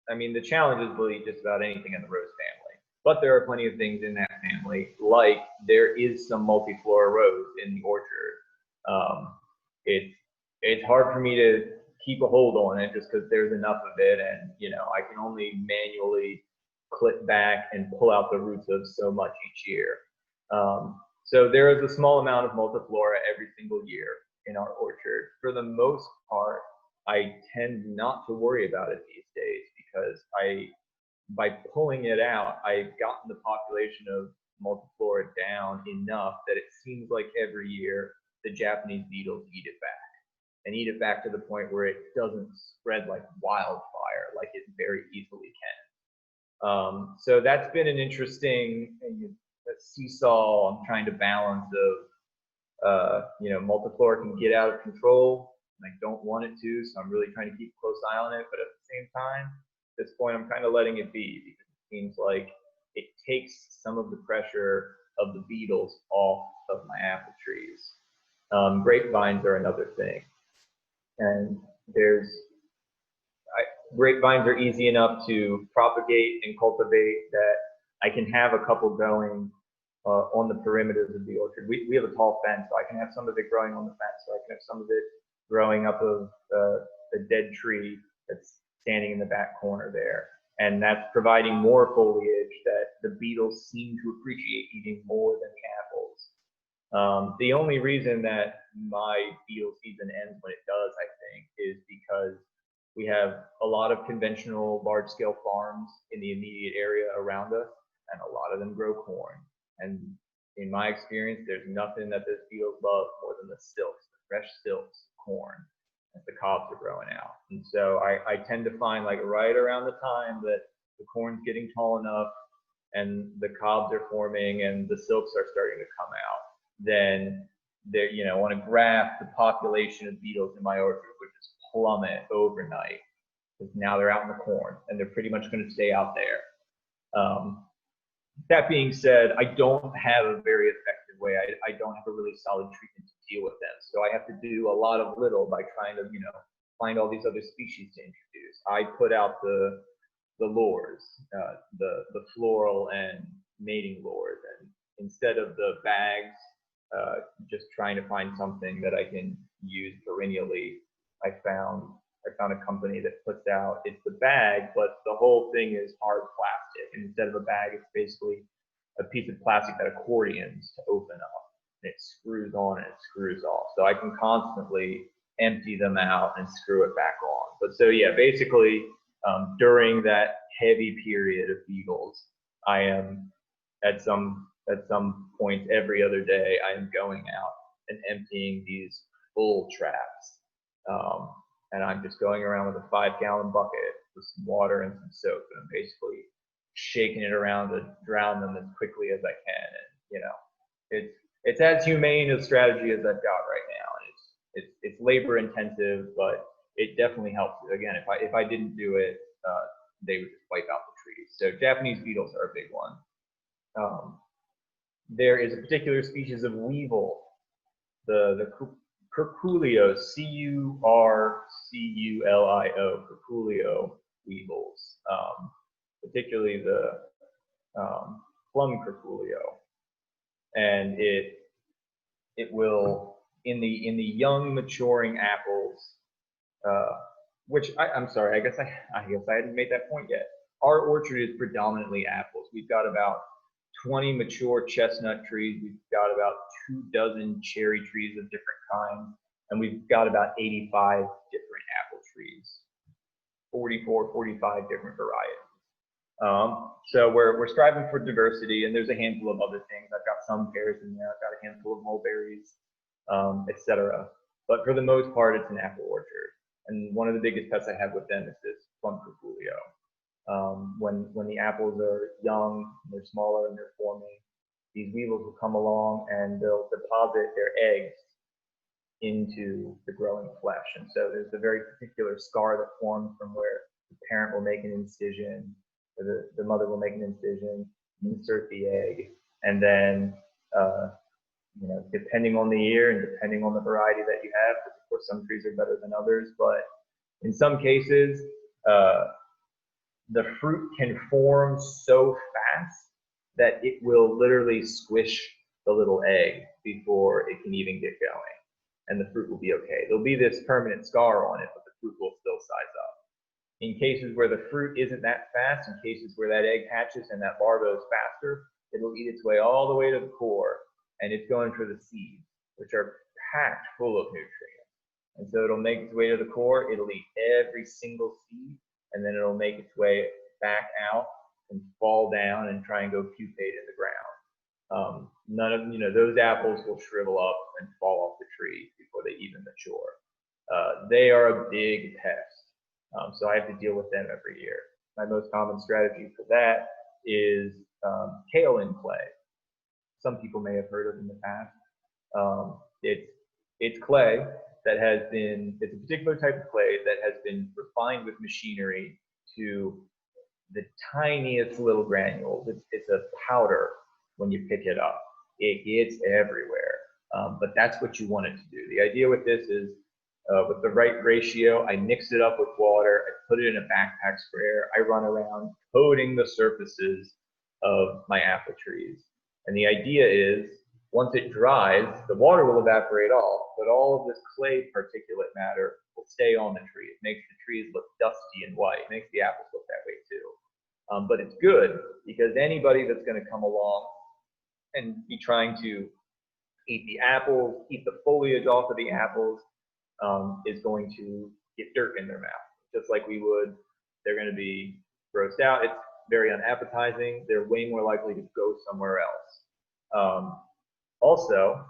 I mean, the challenge is will eat just about anything in the rose family, but there are plenty of things in that family. Like there is some multiflora rose in the orchard. It's hard for me to keep a hold on it just because there's enough of it, and I can only manually clip back and pull out the roots of so much each year. So there is a small amount of multiflora every single year in our orchard. For the most part, I tend not to worry about it these days because by pulling it out, I've gotten the population of multiflora down enough that it seems like every year the Japanese beetles eat it back. And eat it back to the point where it doesn't spread like wildfire like it very easily can. So that's been an interesting seesaw I'm trying to balance of, multiflora can get out of control, and I don't want it to, so I'm really trying to keep a close eye on it, but at the same time, at this point, I'm kind of letting it be because it seems like it takes some of the pressure of the beetles off of my apple trees. Grapevines are another thing. And grapevines are easy enough to propagate and cultivate that I can have a couple going on the perimeters of the orchard. We have a tall fence, so I can have some of it growing on the fence, so I can have some of it growing up of a dead tree that's standing in the back corner there. And that's providing more foliage that the beetles seem to appreciate eating more than the apples. The only reason that my beetle season ends when it does, I think, is because we have a lot of conventional large-scale farms in the immediate area around us, and a lot of them grow corn. And in my experience, there's nothing that those beetles love more than the silks, the fresh silks of corn, as the cobs are growing out. And so I tend to find like right around the time that the corn's getting tall enough and the cobs are forming and the silks are starting to come out, then there, on a graph, the population of beetles in my orchard would just plummet overnight because now they're out in the corn and they're pretty much going to stay out there. That being said, I don't have a very effective way. I don't have a really solid treatment to deal with them. So I have to do a lot of little by trying to, find all these other species to introduce. I put out the lures, the floral and mating lures, and instead of the bags, just trying to find something that I can use perennially. I found a company that puts out, it's the bag, but the whole thing is hard plastic. And instead of a bag, it's basically a piece of plastic that accordions to open up. And it screws on and it screws off. So I can constantly empty them out and screw it back on. But so yeah, basically during that heavy period of beetles, I am at some point every other day, I am going out and emptying these full traps. And I'm just going around with a 5-gallon bucket with some water and some soap, and I'm basically shaking it around to drown them as quickly as I can. And it's as humane a strategy as I've got right now. And it's labor intensive, but it definitely helps. Again, if I didn't do it, they would just wipe out the trees. So Japanese beetles are a big one. There is a particular species of weevil, the curculio, Curculio, curculio weevils, particularly the plum curculio, and it will in the young maturing apples, which I'm sorry, I guess I hadn't made that point yet. Our orchard is predominantly apples. We've got about 20 mature chestnut trees. We've got about 24 cherry trees of different kinds, and we've got about 85 different apple trees, 44, 45 different varieties. So we're striving for diversity, and there's a handful of other things. I've got some pears in there. I've got a handful of mulberries, etc. But for the most part, it's an apple orchard. And one of the biggest pests I have with them is this plum curculio. When the apples are young, they're smaller and they're forming, these weevils will come along and they'll deposit their eggs into the growing flesh. And so there's a very particular scar that forms from where the parent will make an incision, or the mother will make an incision, insert the egg, and then depending on the year and depending on the variety that you have, because of course some trees are better than others, but in some cases, the fruit can form so fast that it will literally squish the little egg before it can even get going, and the fruit will be okay. There'll be this permanent scar on it, but the fruit will still size up. In cases where the fruit isn't that fast, in cases where that egg hatches and that larva is faster, it'll eat its way all the way to the core, and it's going for the seeds, which are packed full of nutrients. And so it'll make its way to the core, it'll eat every single seed, and then it'll make its way back out and fall down and try and go pupate in the ground. None of those apples will shrivel up and fall off the tree before they even mature. They are a big pest, so I have to deal with them every year. My most common strategy for that is kaolin clay. Some people may have heard of in the past. It's clay that has been, it's a particular type of clay that has been refined with machinery to the tiniest little granules. It's a powder when you pick it up. It gets everywhere, but that's what you want it to do. The idea with this is, with the right ratio, I mix it up with water, I put it in a backpack sprayer, I run around coating the surfaces of my apple trees. And the idea is, once it dries, the water will evaporate off, but all of this clay particulate matter will stay on the tree. It makes the trees look dusty and white. It makes the apples look that way too. But it's good because anybody that's going to come along and be trying to eat the apples, eat the foliage off of the apples, is going to get dirt in their mouth, just like we would. They're going to be grossed out. It's very unappetizing. They're way more likely to go somewhere else. Also,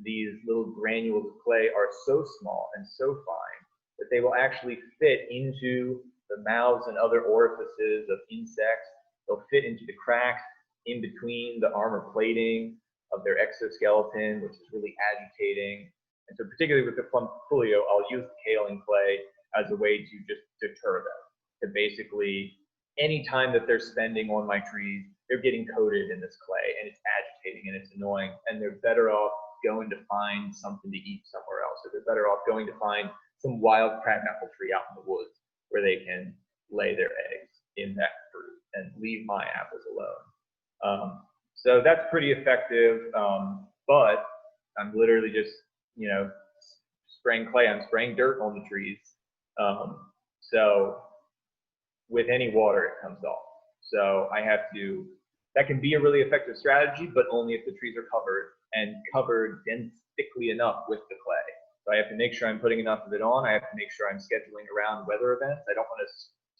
these little granules of clay are so small and so fine that they will actually fit into the mouths and other orifices of insects. They'll fit into the cracks in between the armor plating of their exoskeleton, which is really agitating. And so particularly with the plum curculio, I'll use the kaolin clay as a way to just deter them. To basically, any time that they're spending on my trees, they're getting coated in this clay, and it's agitating and it's annoying, and they're better off going to find something to eat somewhere else. So they're better off going to find some wild crabapple tree out in the woods where they can lay their eggs in that fruit and leave my apples alone. So that's pretty effective, but I'm literally just, spraying clay. I'm spraying dirt on the trees. So with any water, it comes off. So I have to, that can be a really effective strategy, but only if the trees are covered and covered thickly enough with the clay. So I have to make sure I'm putting enough of it on. I have to make sure I'm scheduling around weather events. I don't want to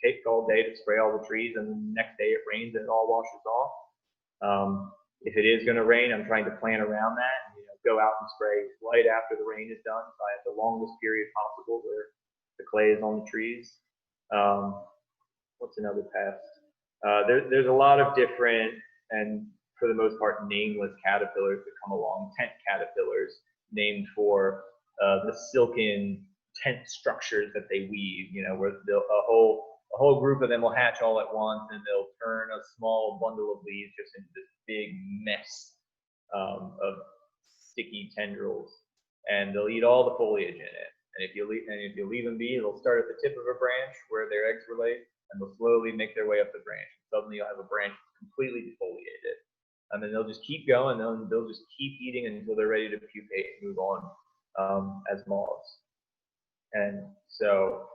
take all day to spray all the trees and the next day it rains and it all washes off. If it is going to rain, I'm trying to plan around that and go out and spray right after the rain is done. So I have the longest period possible where the clay is on the trees. What's another pest? There's a lot of different, and for the most part, nameless caterpillars that come along, tent caterpillars, named for the silken tent structures that they weave, where a whole group of them will hatch all at once, and they'll turn a small bundle of leaves just into this big mess of sticky tendrils. and they'll eat all the foliage in it. And if you leave them be, they'll start at the tip of a branch where their eggs were laid, and they'll slowly make their way up the branch. Suddenly, you'll have a branch completely defoliated, and then they'll just keep going. They'll just keep eating until they're ready to pupate and move on as moths. And so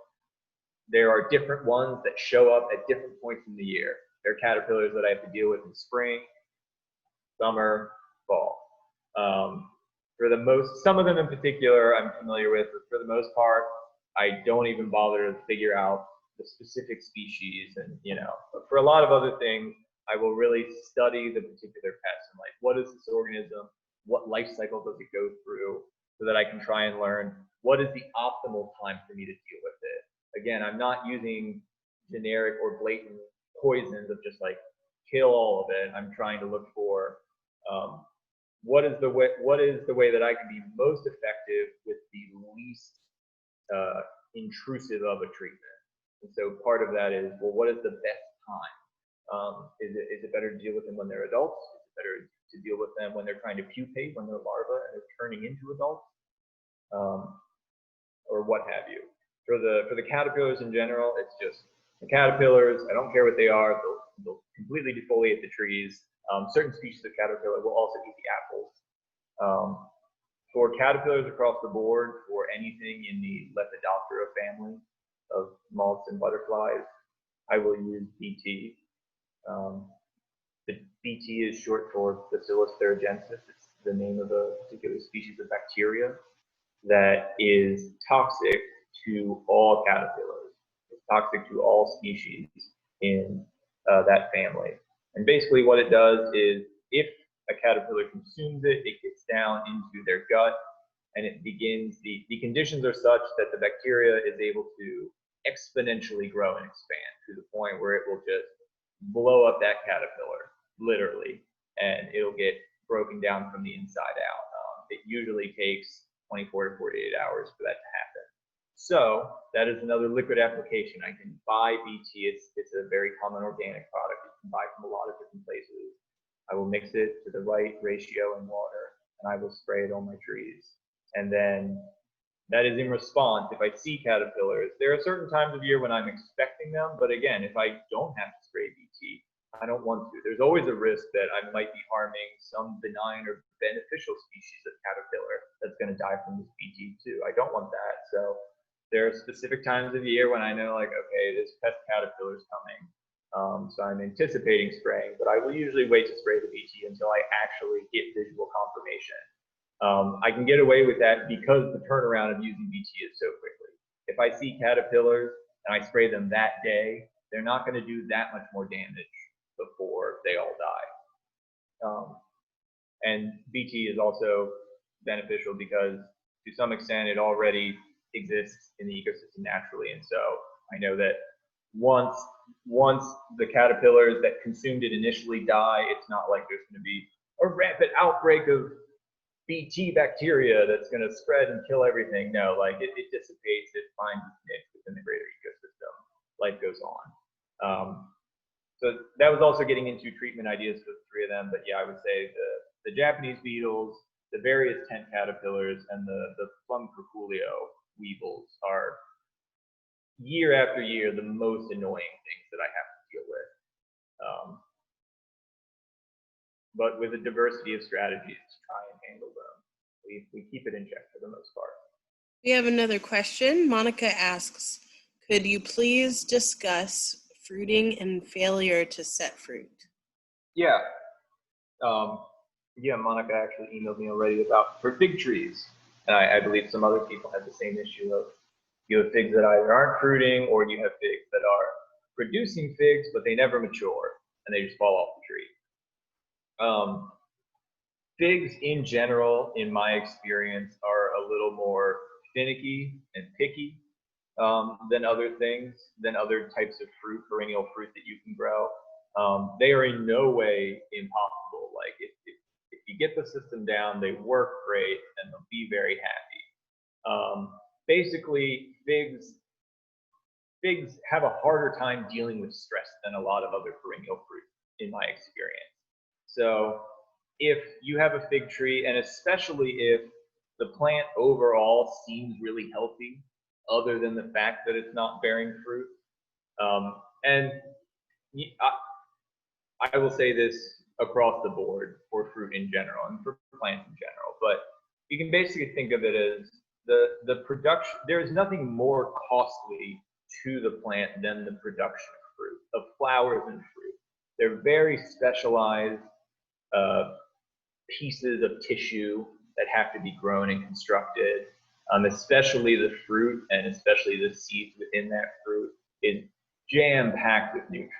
there are different ones that show up at different points in the year. There are caterpillars that I have to deal with in spring, summer, fall. Some of them in particular I'm familiar with, but for the most part, I don't even bother to figure out the specific species. And, but for a lot of other things, I will really study the particular pest and like, what is this organism? What life cycle does it go through? So that I can try and learn what is the optimal time for me to deal with it. Again, I'm not using generic or blatant poisons of just like kill all of it. I'm trying to look for what is the way that I can be most effective with the least intrusive of a treatment. And so part of that is, well, what is the best time? Is it better to deal with them when they're adults? Is it better to deal with them when they're trying to pupate, when they're larvae and they're turning into adults, or what have you? For the caterpillars in general, it's just the caterpillars. I don't care what they are; they'll completely defoliate the trees. Certain species of caterpillar will also eat the apples. For caterpillars across the board, for anything in the Lepidoptera family of moths and butterflies, I will use BT. The BT is short for Bacillus thuringiensis. It's the name of a particular species of bacteria that is toxic to all caterpillars. It's toxic to all species in that family. And basically what it does is, if a caterpillar consumes it, it gets down into their gut, and it begins, the conditions are such that the bacteria is able to exponentially grow and expand to the point where it will just blow up that caterpillar, literally, and it'll get broken down from the inside out. It usually takes 24 to 48 hours for that to happen. So that is another liquid application. I can buy BT. It's a very common organic product. You can buy from a lot of different places. I will mix it to the right ratio in water, and I will spray it on my trees. And then that is in response. If I see caterpillars, there are certain times of year when I'm expecting them, but again, if I don't have to spray BT, I don't want to. There's always a risk that I might be harming some benign or beneficial species of caterpillar that's going to die from this BT too. I don't want that. So there are specific times of year when I know, like, okay, this pest caterpillar is coming. So I'm anticipating spraying, but I will usually wait to spray the BT until I actually get visual confirmation. I can get away with that because the turnaround of using BT is so quickly. If I see caterpillars and I spray them that day, they're not going to do that much more damage before they all die. And BT is also beneficial because to some extent it already exists in the ecosystem naturally. And so I know that once the caterpillars that consumed it initially die, it's not like there's going to be a rampant outbreak of BT bacteria that's going to spread and kill everything. No, like it dissipates, it finds its niche within the greater ecosystem. Life goes on. So that was also getting into treatment ideas for the three of them. But yeah, I would say the Japanese beetles, the various tent caterpillars, and the Plumcrepulio weevils are year after year the most annoying things that I have to deal with. But with a diversity of strategies to try and handle them, we keep it in check for the most part. We have another question. Monica asks, could you please discuss fruiting and failure to set fruit? Yeah. Monica actually emailed me already about for fig trees. And I believe some other people had the same issue of you have figs that either aren't fruiting, or you have figs that are producing figs, but they never mature and they just fall off the tree. Figs in general, in my experience, are a little more finicky and picky than other types of fruit, perennial fruit that you can grow. They are in no way impossible. Like if you get the system down, they work great and they'll be very happy. Basically, figs have a harder time dealing with stress than a lot of other perennial fruit, in my experience. So if you have a fig tree, and especially if the plant overall seems really healthy, other than the fact that it's not bearing fruit. And I will say this across the board for fruit in general and for plants in general, but you can basically think of it as the production. There is nothing more costly to the plant than the production of fruit, of flowers and fruit. They're very specialized pieces of tissue that have to be grown and constructed. Especially the fruit, and especially the seeds within that fruit, is jam packed with nutrients.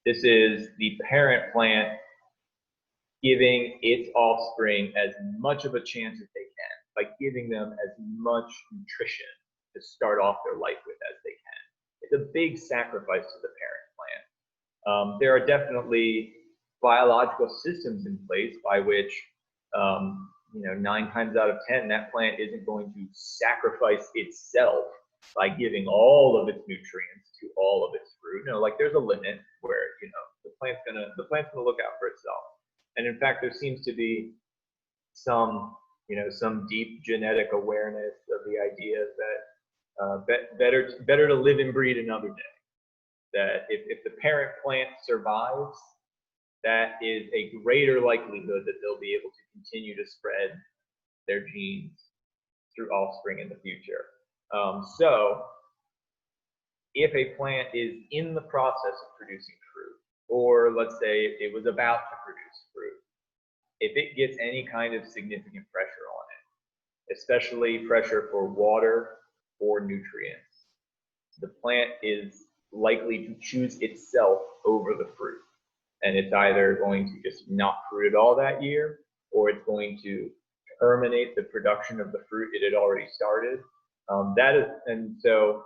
This is the parent plant giving its offspring as much of a chance as they can by giving them as much nutrition to start off their life with as they can. It's a big sacrifice to the parent plant. There are definitely biological systems in place by which, 9 times out of 10, that plant isn't going to sacrifice itself by giving all of its nutrients to all of its fruit. Like there's a limit where, the plant's gonna look out for itself. And in fact, there seems to be some deep genetic awareness of the idea that better to live and breed another day. That if the parent plant survives, that is a greater likelihood that they'll be able to continue to spread their genes through offspring in the future. So if a plant is in the process of producing fruit, or let's say it was about to produce fruit, if it gets any kind of significant pressure on it, especially pressure for water or nutrients, the plant is likely to choose itself over the fruit. And it's either going to just not fruit at all that year, or it's going to terminate the production of the fruit it had already started. And so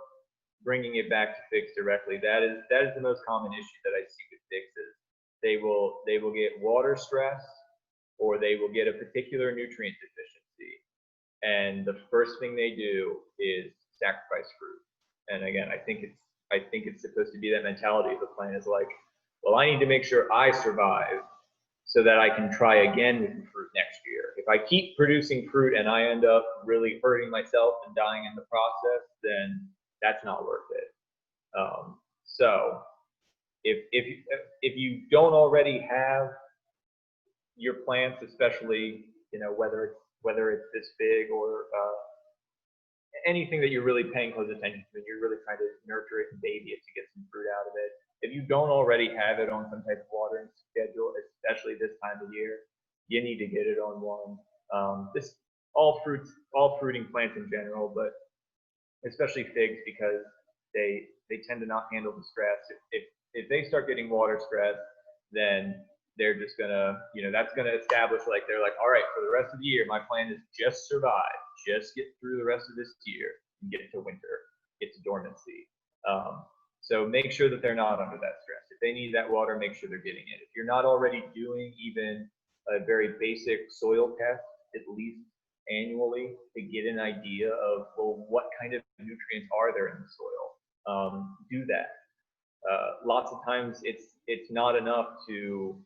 bringing it back to figs directly, that is the most common issue that I see with figs is they will get water stress, or they will get a particular nutrient deficiency, and the first thing they do is sacrifice fruit. And again, I think it's supposed to be that mentality of the plant is like, well, I need to make sure I survive so that I can try again with the fruit next year. If I keep producing fruit and I end up really hurting myself and dying in the process, then that's not worth it. So if you don't already have your plants, especially whether it's this fig or anything that you're really paying close attention to, and you're really trying to nurture it and baby it to get some fruit out of it, if you don't already have it on some type of watering schedule, especially this time of year, you need to get it on one. All fruiting plants in general, but especially figs, because they tend to not handle the stress. If they start getting water stress, then they're just gonna, that's gonna establish they're like, all right, for the rest of the year, my plan is just survive, just get through the rest of this year and get to winter, get to dormancy. So make sure that they're not under that stress. If they need that water, make sure they're getting it. If you're not already doing even a very basic soil test, at least annually, to get an idea of, well, what kind of nutrients are there in the soil, do that. Lots of times it's not enough to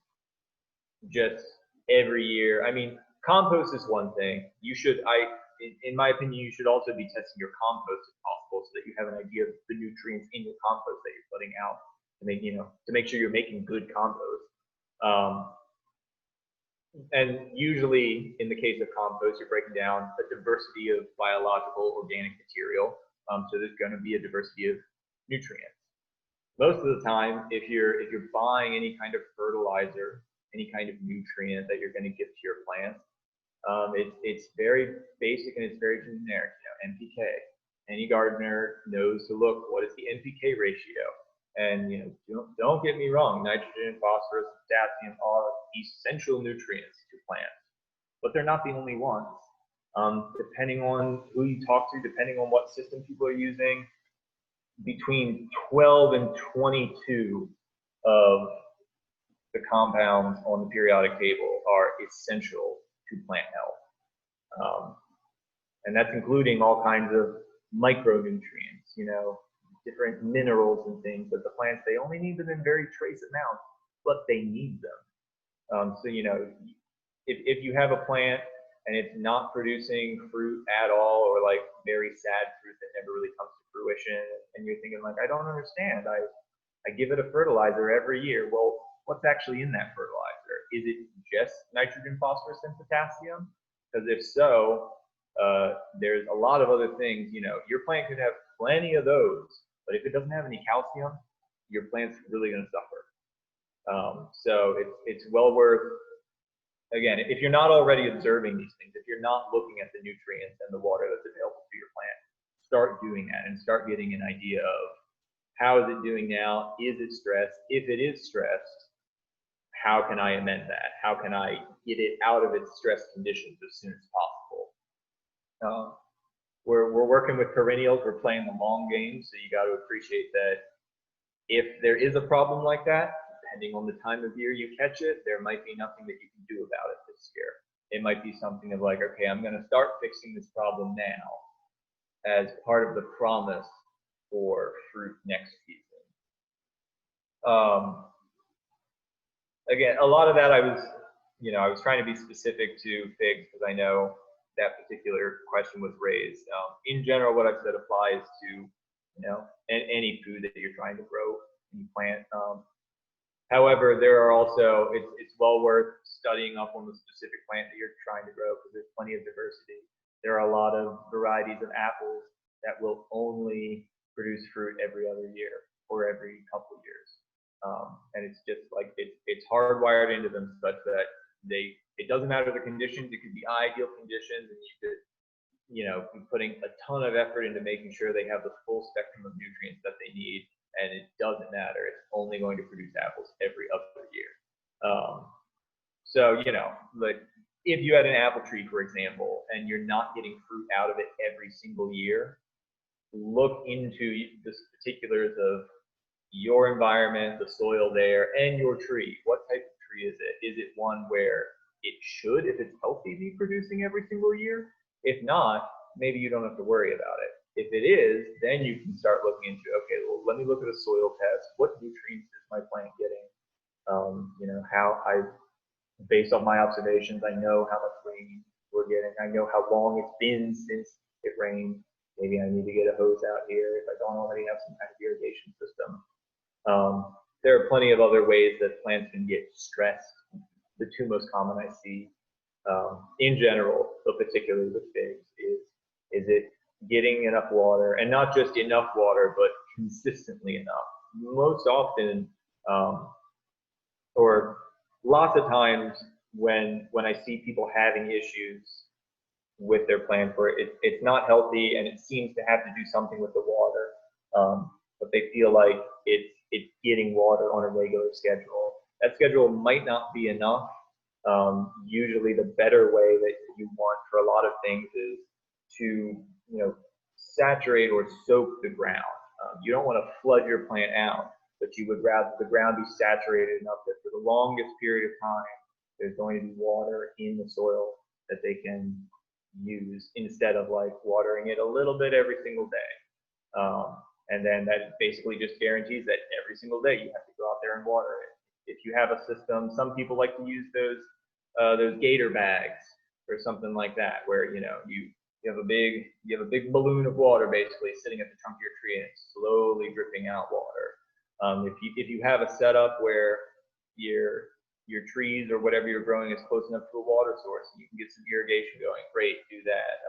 just every year. I mean, compost is one thing. In my opinion, you should also be testing your compost if possible, so that you have an idea of the nutrients in your compost that you're putting out to make sure you're making good compost. And usually, in the case of compost, you're breaking down a diversity of biological organic material. So there's going to be a diversity of nutrients. Most of the time, if you're buying any kind of fertilizer, any kind of nutrient that you're going to give to your plants, it's very basic and it's very generic. NPK. Any gardener knows to look, what is the NPK ratio? And don't get me wrong, nitrogen, phosphorus, potassium are essential nutrients to plants, but they're not the only ones. Depending on who you talk to, depending on what system people are using, between 12 and 22 of the compounds on the periodic table are essential to plant health. And that's including all kinds of micronutrients, different minerals and things that the plants, they only need them in very trace amounts, but they need them. So, if you have a plant and it's not producing fruit at all, or like very sad fruit that never really comes to fruition, and you're thinking like, I don't understand. I give it a fertilizer every year. Well, what's actually in that fertilizer? Is it just nitrogen, phosphorus, and potassium? Because if so, there's a lot of other things. You know, your plant could have plenty of those, but if it doesn't have any calcium, your plant's really going to suffer. So it's well worth, again, if you're not already observing these things, if you're not looking at the nutrients and the water that's available to your plant, start doing that and start getting an idea of how is it doing now? Is it stressed? If it is stressed, how can I amend that? How can I get it out of its stress conditions as soon as possible? We're working with perennials. We're playing the long game, so you got to appreciate that if there is a problem like that, depending on the time of year you catch it, there might be nothing that you can do about it this year. It might be something of like, okay, I'm going to start fixing this problem now as part of the promise for fruit next season. Again, a lot of that I was trying to be specific to figs because I know that particular question was raised. In general, what I've said applies to any food that you're trying to grow and plant. However, there are also it's well worth studying up on the specific plant that you're trying to grow because there's plenty of diversity. There are a lot of varieties of apples that will only produce fruit every other year or every couple of years. And it's just like it's hardwired into them such that it doesn't matter the conditions. It could be ideal conditions, and you could be putting a ton of effort into making sure they have the full spectrum of nutrients that they need, and it doesn't matter. It's only going to produce apples every other year. So like if you had an apple tree, for example, and you're not getting fruit out of it every single year, look into the particulars of your environment, the soil there, and your tree. What type of tree is it? Is it one where it should, if it's healthy, be producing every single year? If not, maybe you don't have to worry about it. If it is, then you can start looking into, okay, well, let me look at a soil test. What nutrients is my plant getting? Based on my observations, I know how much rain we're getting. I know how long it's been since it rained. Maybe I need to get a hose out here if I don't already have some kind of irrigation system. There are plenty of other ways that plants can get stressed. The two most common I see in general, but particularly with figs, is it getting enough water, and not just enough water, but consistently enough. Most often, or lots of times when I see people having issues with their plants where it's not healthy and it seems to have to do something with the water, but they feel like it's getting water on a regular schedule. That schedule might not be enough. Usually the better way that you want for a lot of things is to saturate or soak the ground. You don't want to flood your plant out, but you would rather the ground be saturated enough that for the longest period of time there's going to be water in the soil that they can use instead of like watering it a little bit every single day. And then that basically just guarantees that every single day you have to go out there and water it. If you have a system, some people like to use those gator bags or something like that, where you have a big balloon of water basically sitting at the trunk of your tree and it's slowly dripping out water. If you have a setup where your trees or whatever you're growing is close enough to a water source and you can get some irrigation going, great, do that.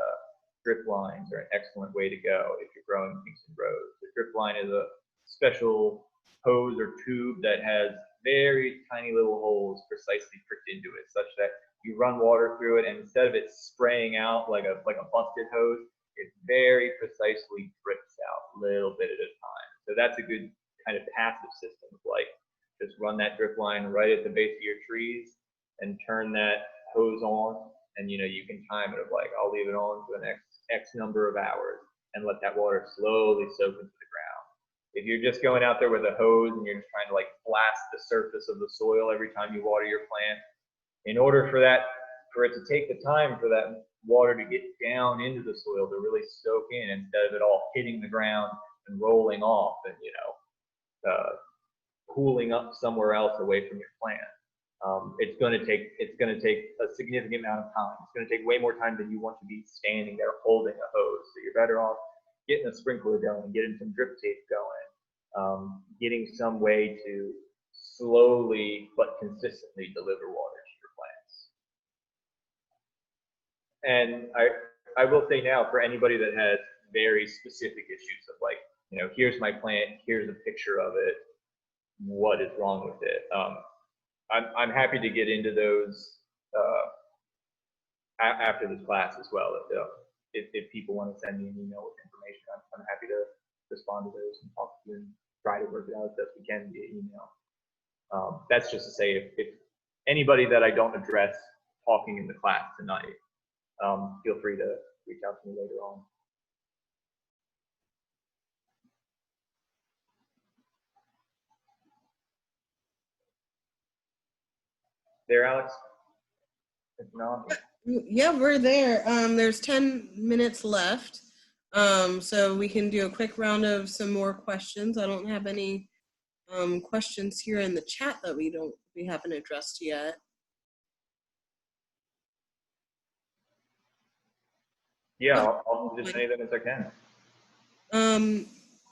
Drip lines are an excellent way to go if you're growing Kingston Rose. The drip line is a special hose or tube that has very tiny little holes precisely pricked into it, such that you run water through it, and instead of it spraying out like a busted hose, it very precisely drips out a little bit at a time. So that's a good kind of passive system, like just run that drip line right at the base of your trees and turn that hose on, and you can time it of like, I'll leave it on for the next X number of hours and let that water slowly soak into the ground. If you're just going out there with a hose and you're just trying to like blast the surface of the soil every time you water your plant, in order for it to take the time for that water to get down into the soil to really soak in, instead of it all hitting the ground and rolling off and cooling up somewhere else away from your plant. It's going to take a significant amount of time. It's going to take way more time than you want to be standing there holding a hose. So you're better off getting a sprinkler going, getting some drip tape going, getting some way to slowly but consistently deliver water to your plants. And I will say now, for anybody that has very specific issues of like, here's my plant, here's a picture of it, what is wrong with it? I'm happy to get into those after this class as well. If people want to send me an email with information, I'm happy to respond to those and talk to you and try to work it out as best we can via email. That's just to say, if anybody that I don't address talking in the class tonight, feel free to reach out to me later on. There, Alex? If not, Yeah, we're there. There's 10 minutes left. So we can do a quick round of some more questions. I don't have any questions here in the chat that we haven't addressed yet. yeah, I'll do as many of them as I can.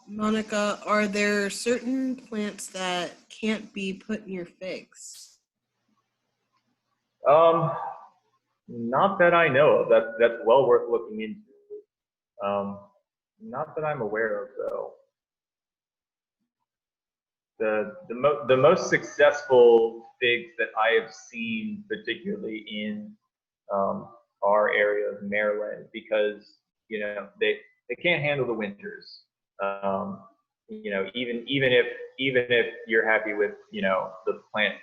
Monica, are there certain plants that can't be put in your figs? Not that I know of. That's well worth looking into. Not that I'm aware of, though. The most successful figs that I have seen, particularly in our area of Maryland, because they can't handle the winters. Even if you're happy with the plant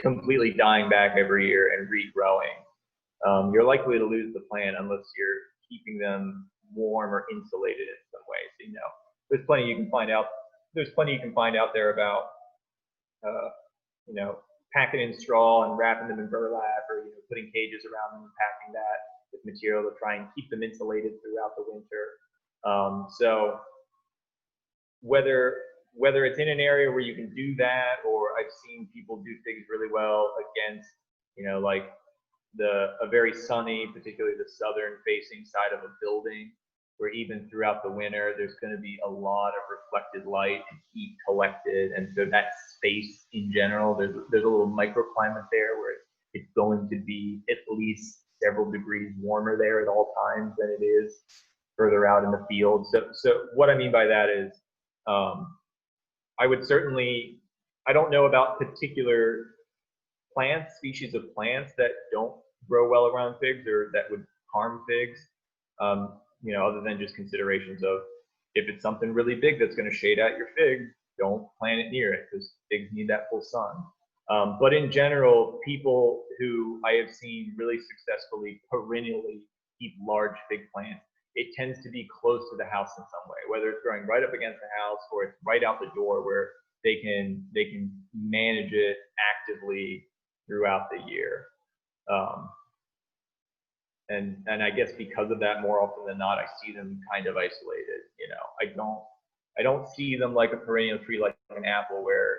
completely dying back every year and regrowing, you're likely to lose the plant unless you're keeping them warm or insulated in some way. So there's plenty you can find out. There's plenty you can find out there about packing in straw and wrapping them in burlap, or putting cages around them and packing that with material to try and keep them insulated throughout the winter. So whether it's in an area where you can do that, or I've seen people do things really well against like a very sunny, particularly the southern facing side of a building, where even throughout the winter there's going to be a lot of reflected light and heat collected, and so that space in general, there's a little microclimate there where it's going to be at least several degrees warmer there at all times than it is further out in the field. So what I mean by that is, I don't know about particular species of plants that don't grow well around figs or that would harm figs, other than just considerations of, if it's something really big that's going to shade out your fig, don't plant it near it, because figs need that full sun. But in general, people who I have seen really successfully perennially keep large fig plants, it tends to be close to the house in some way, whether it's growing right up against the house or it's right out the door, where they can manage it actively throughout the year. And I guess because of that, more often than not, I see them kind of isolated. I don't see them like a perennial tree, like an apple, where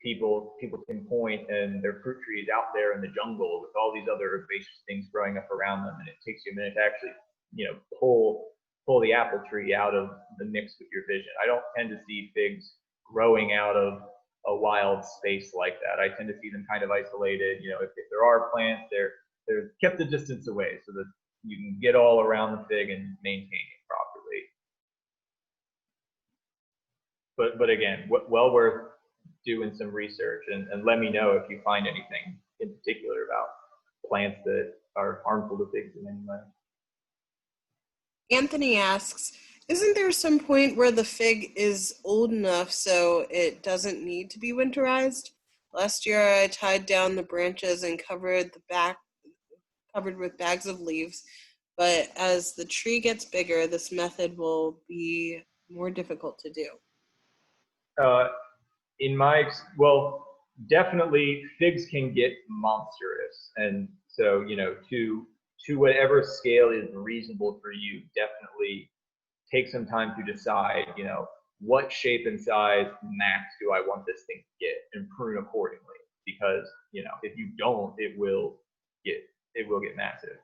people can point and their fruit tree is out there in the jungle with all these other herbaceous things growing up around them, and it takes you a minute to actually pull the apple tree out of the mix with your vision. I don't tend to see figs growing out of a wild space like that. I tend to see them kind of isolated. If there are plants, they're kept a distance away so that you can get all around the fig and maintain it properly. But again, well worth doing some research, and let me know if you find anything in particular about plants that are harmful to figs in any way. Anthony asks, isn't there some point where the fig is old enough so it doesn't need to be winterized? Last year I tied down the branches and covered with bags of leaves, but as the tree gets bigger, this method will be more difficult to do. Well, definitely figs can get monstrous, and so to whatever scale is reasonable for you, definitely take some time to decide what shape and size max do I want this thing to get, and prune accordingly. because, if you don't, it will get massive.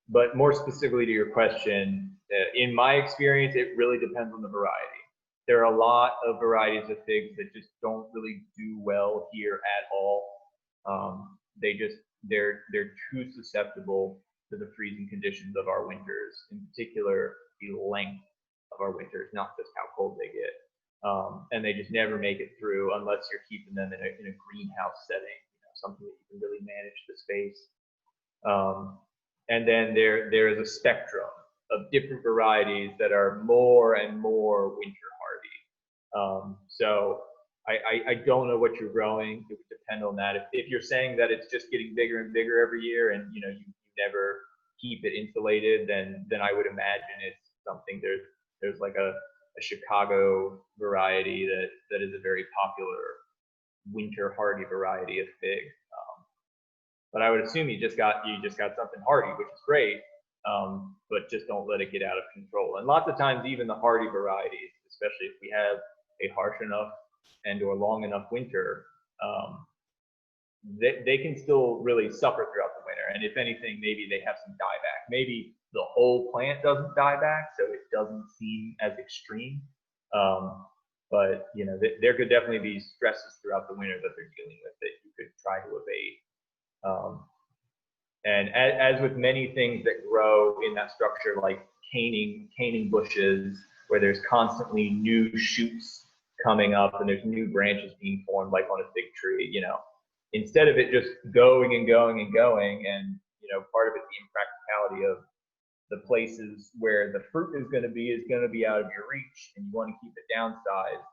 But more specifically to your question, in my experience, it really depends on the variety. There are a lot of varieties of figs that just don't really do well here at all. They're too susceptible to the freezing conditions of our winters, in particular the length of our winters, not just how cold they get. And they just never make it through unless you're keeping them in a greenhouse setting, something that you can really manage the space. And then there is a spectrum of different varieties that are more and more winter hardy. So I don't know what you're growing. It would depend on that. If you're saying that it's just getting bigger and bigger every year, and you never keep it insulated, then I would imagine it's something. There's like a Chicago variety that is a very popular winter hardy variety of fig. But I would assume you just got something hardy, which is great, but just don't let it get out of control. And lots of times, even the hardy varieties, especially if we have a harsh enough and or long enough winter, they can still really suffer throughout the winter. And if anything, maybe they have some dieback. Maybe the whole plant doesn't die back, so it doesn't seem as extreme. But there could definitely be stresses throughout the winter that they're dealing with that you could try to abate. And as with many things that grow in that structure, like caning bushes, where there's constantly new shoots coming up and there's new branches being formed, like on a fig tree, instead of it just going and going and going, and part of it the impracticality of the places where the fruit is going to be out of your reach, and you want to keep it downsized.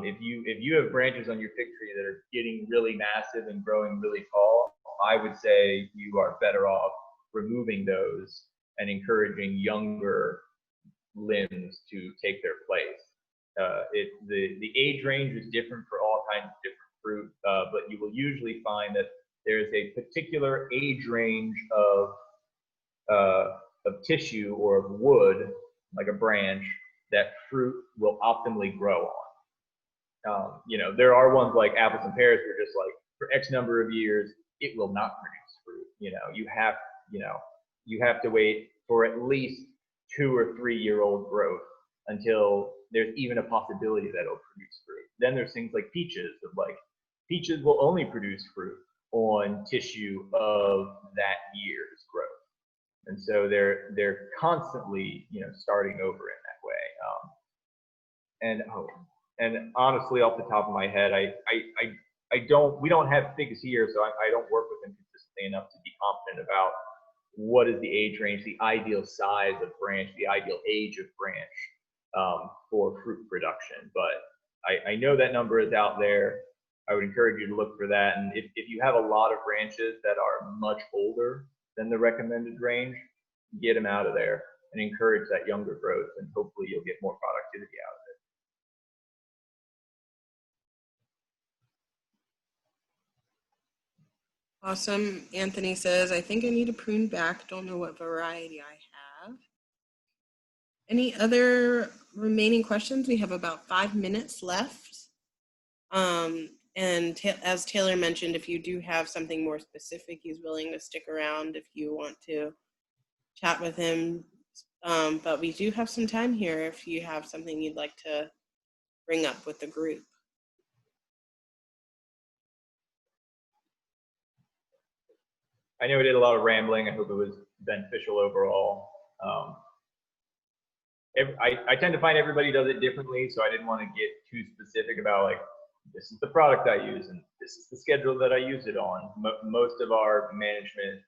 If you have branches on your fig tree that are getting really massive and growing really tall, I would say you are better off removing those and encouraging younger limbs to take their place. The age range is different for all kinds of different fruit, but you will usually find that there's a particular age range of tissue or of wood, like a branch, that fruit will optimally grow on. There are ones like apples and pears where just like for X number of years, it will not produce fruit. You have to wait for at least 2 or 3 year old growth until there's even a possibility that it'll produce fruit. Then there's things like peaches, peaches will only produce fruit on tissue of that year's growth. And so they're constantly, starting over in that way. And honestly, off the top of my head, we don't have figs here, so I don't work with them consistently enough to be confident about what is the age range, the ideal size of branch, the ideal age of branch for fruit production. But I know that number is out there. I would encourage you to look for that. And if you have a lot of branches that are much older than the recommended range, get them out of there and encourage that younger growth, and hopefully you'll get more productivity out of it. Awesome. Anthony says, I think I need to prune back. Don't know what variety I have. Any other remaining questions? We have about 5 minutes left. And as Taylor mentioned, if you do have something more specific, he's willing to stick around if you want to chat with him. But we do have some time here if you have something you'd like to bring up with the group. I know we did a lot of rambling. I hope it was beneficial overall. I tend to find everybody does it differently, so I didn't want to get too specific about this is the product I use and this is the schedule that I use it on. Most of our management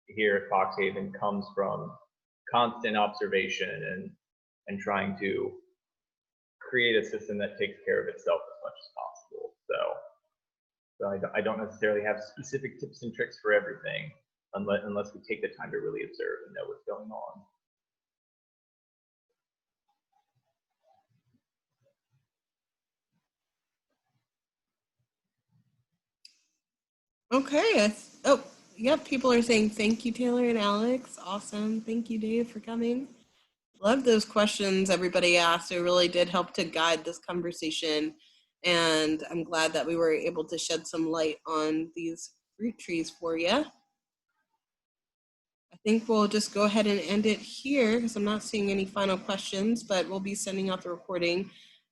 here at Foxhaven comes from constant observation and trying to create a system that takes care of itself as much as possible. So I don't necessarily have specific tips and tricks for everything unless we take the time to really observe and know what's going on. Okay. Oh, yep. People are saying thank you, Taylor and Alex. Awesome. Thank you, Dave, for coming. Love those questions everybody asked. It really did help to guide this conversation And I'm glad that we were able to shed some light on these fruit trees for you. I think we'll just go ahead and end it here because I'm not seeing any final questions, but we'll be sending out the recording.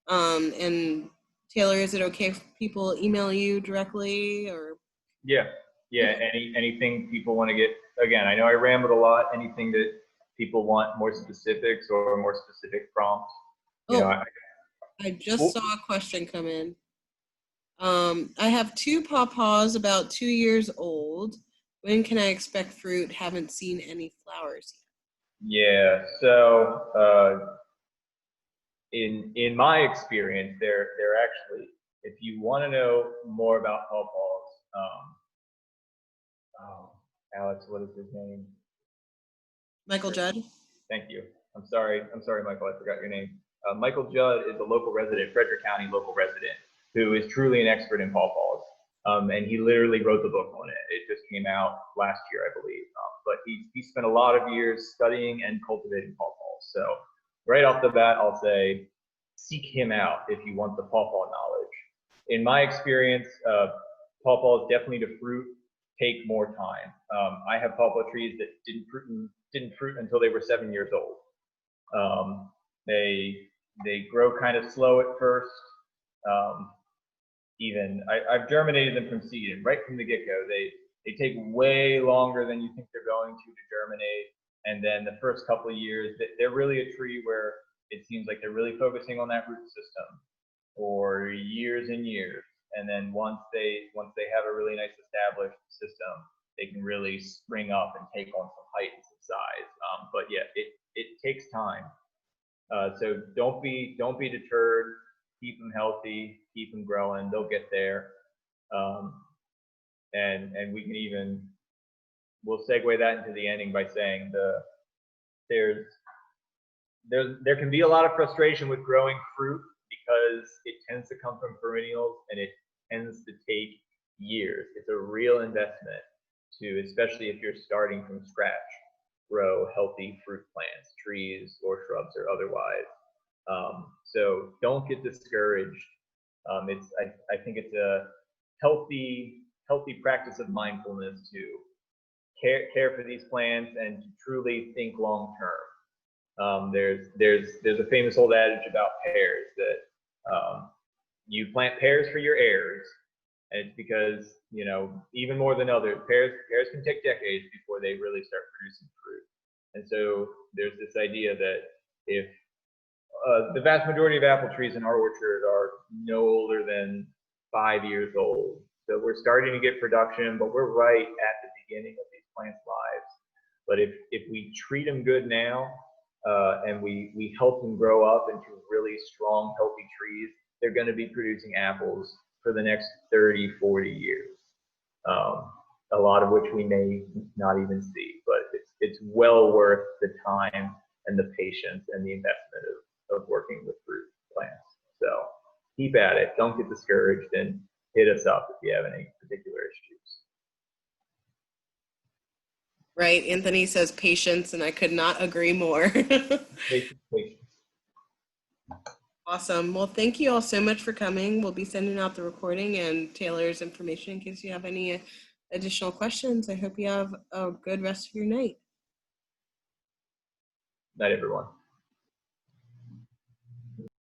And Taylor, is it okay if people email you directly or? Yeah. Anything people want to get, again, I know I rambled a lot, anything that people want more specifics or more specific prompts, I just saw a question come in. I have 2 pawpaws about 2 years old. When can I expect fruit? Haven't seen any flowers yet. Yeah. So in my experience, they're actually, if you want to know more about pawpaws, Alex, what is his name? Michael Judd. Thank you. I'm sorry, Michael. I forgot your name. Michael Judd is a local resident, Frederick County local resident, who is truly an expert in pawpaws. And he literally wrote the book on it. It just came out last year, I believe. But he spent a lot of years studying and cultivating pawpaws. So right off the bat, I'll say seek him out if you want the pawpaw knowledge. In my experience, pawpaws definitely to fruit take more time. I have pawpaw trees that didn't fruit until they were 7 years old. They grow kind of slow at first. I've germinated them from seed, and right from the get-go, they take way longer than you think they're going to germinate. And then the first couple of years, they're really a tree where it seems like they're really focusing on that root system for years and years. And then once they have a really nice established system, they can really spring up and take on some height and some size. But yeah, it takes time. So don't be deterred. Keep them healthy. Keep them growing. They'll get there. And we'll segue that into the ending by saying there can be a lot of frustration with growing fruit because it tends to come from perennials and it tends to take years. It's a real investment especially if you're starting from scratch, grow healthy fruit plants, trees or shrubs or otherwise. So don't get discouraged. I think it's a healthy practice of mindfulness to care for these plants and to truly think long term. There's a famous old adage about pears that you plant pears for your heirs, and it's because even more than others, pears can take decades before they really start producing fruit. And so there's this idea that if the vast majority of apple trees in our orchard are no older than 5 years old. So we're starting to get production, but we're right at the beginning of these plants' lives. But if we treat them good now, and we help them grow up into really strong, healthy trees, they're going to be producing apples for the next 30, 40 years. A lot of which we may not even see, but it's well worth the time and the patience and the investment of working with fruit plants. So keep at it. Don't get discouraged, and hit us up if you have any particular issues. Right. Anthony says patience, and I could not agree more. Patience. Awesome. Well, thank you all so much for coming. We'll be sending out the recording and Taylor's information in case you have any additional questions. I hope you have a good rest of your night. Night, everyone.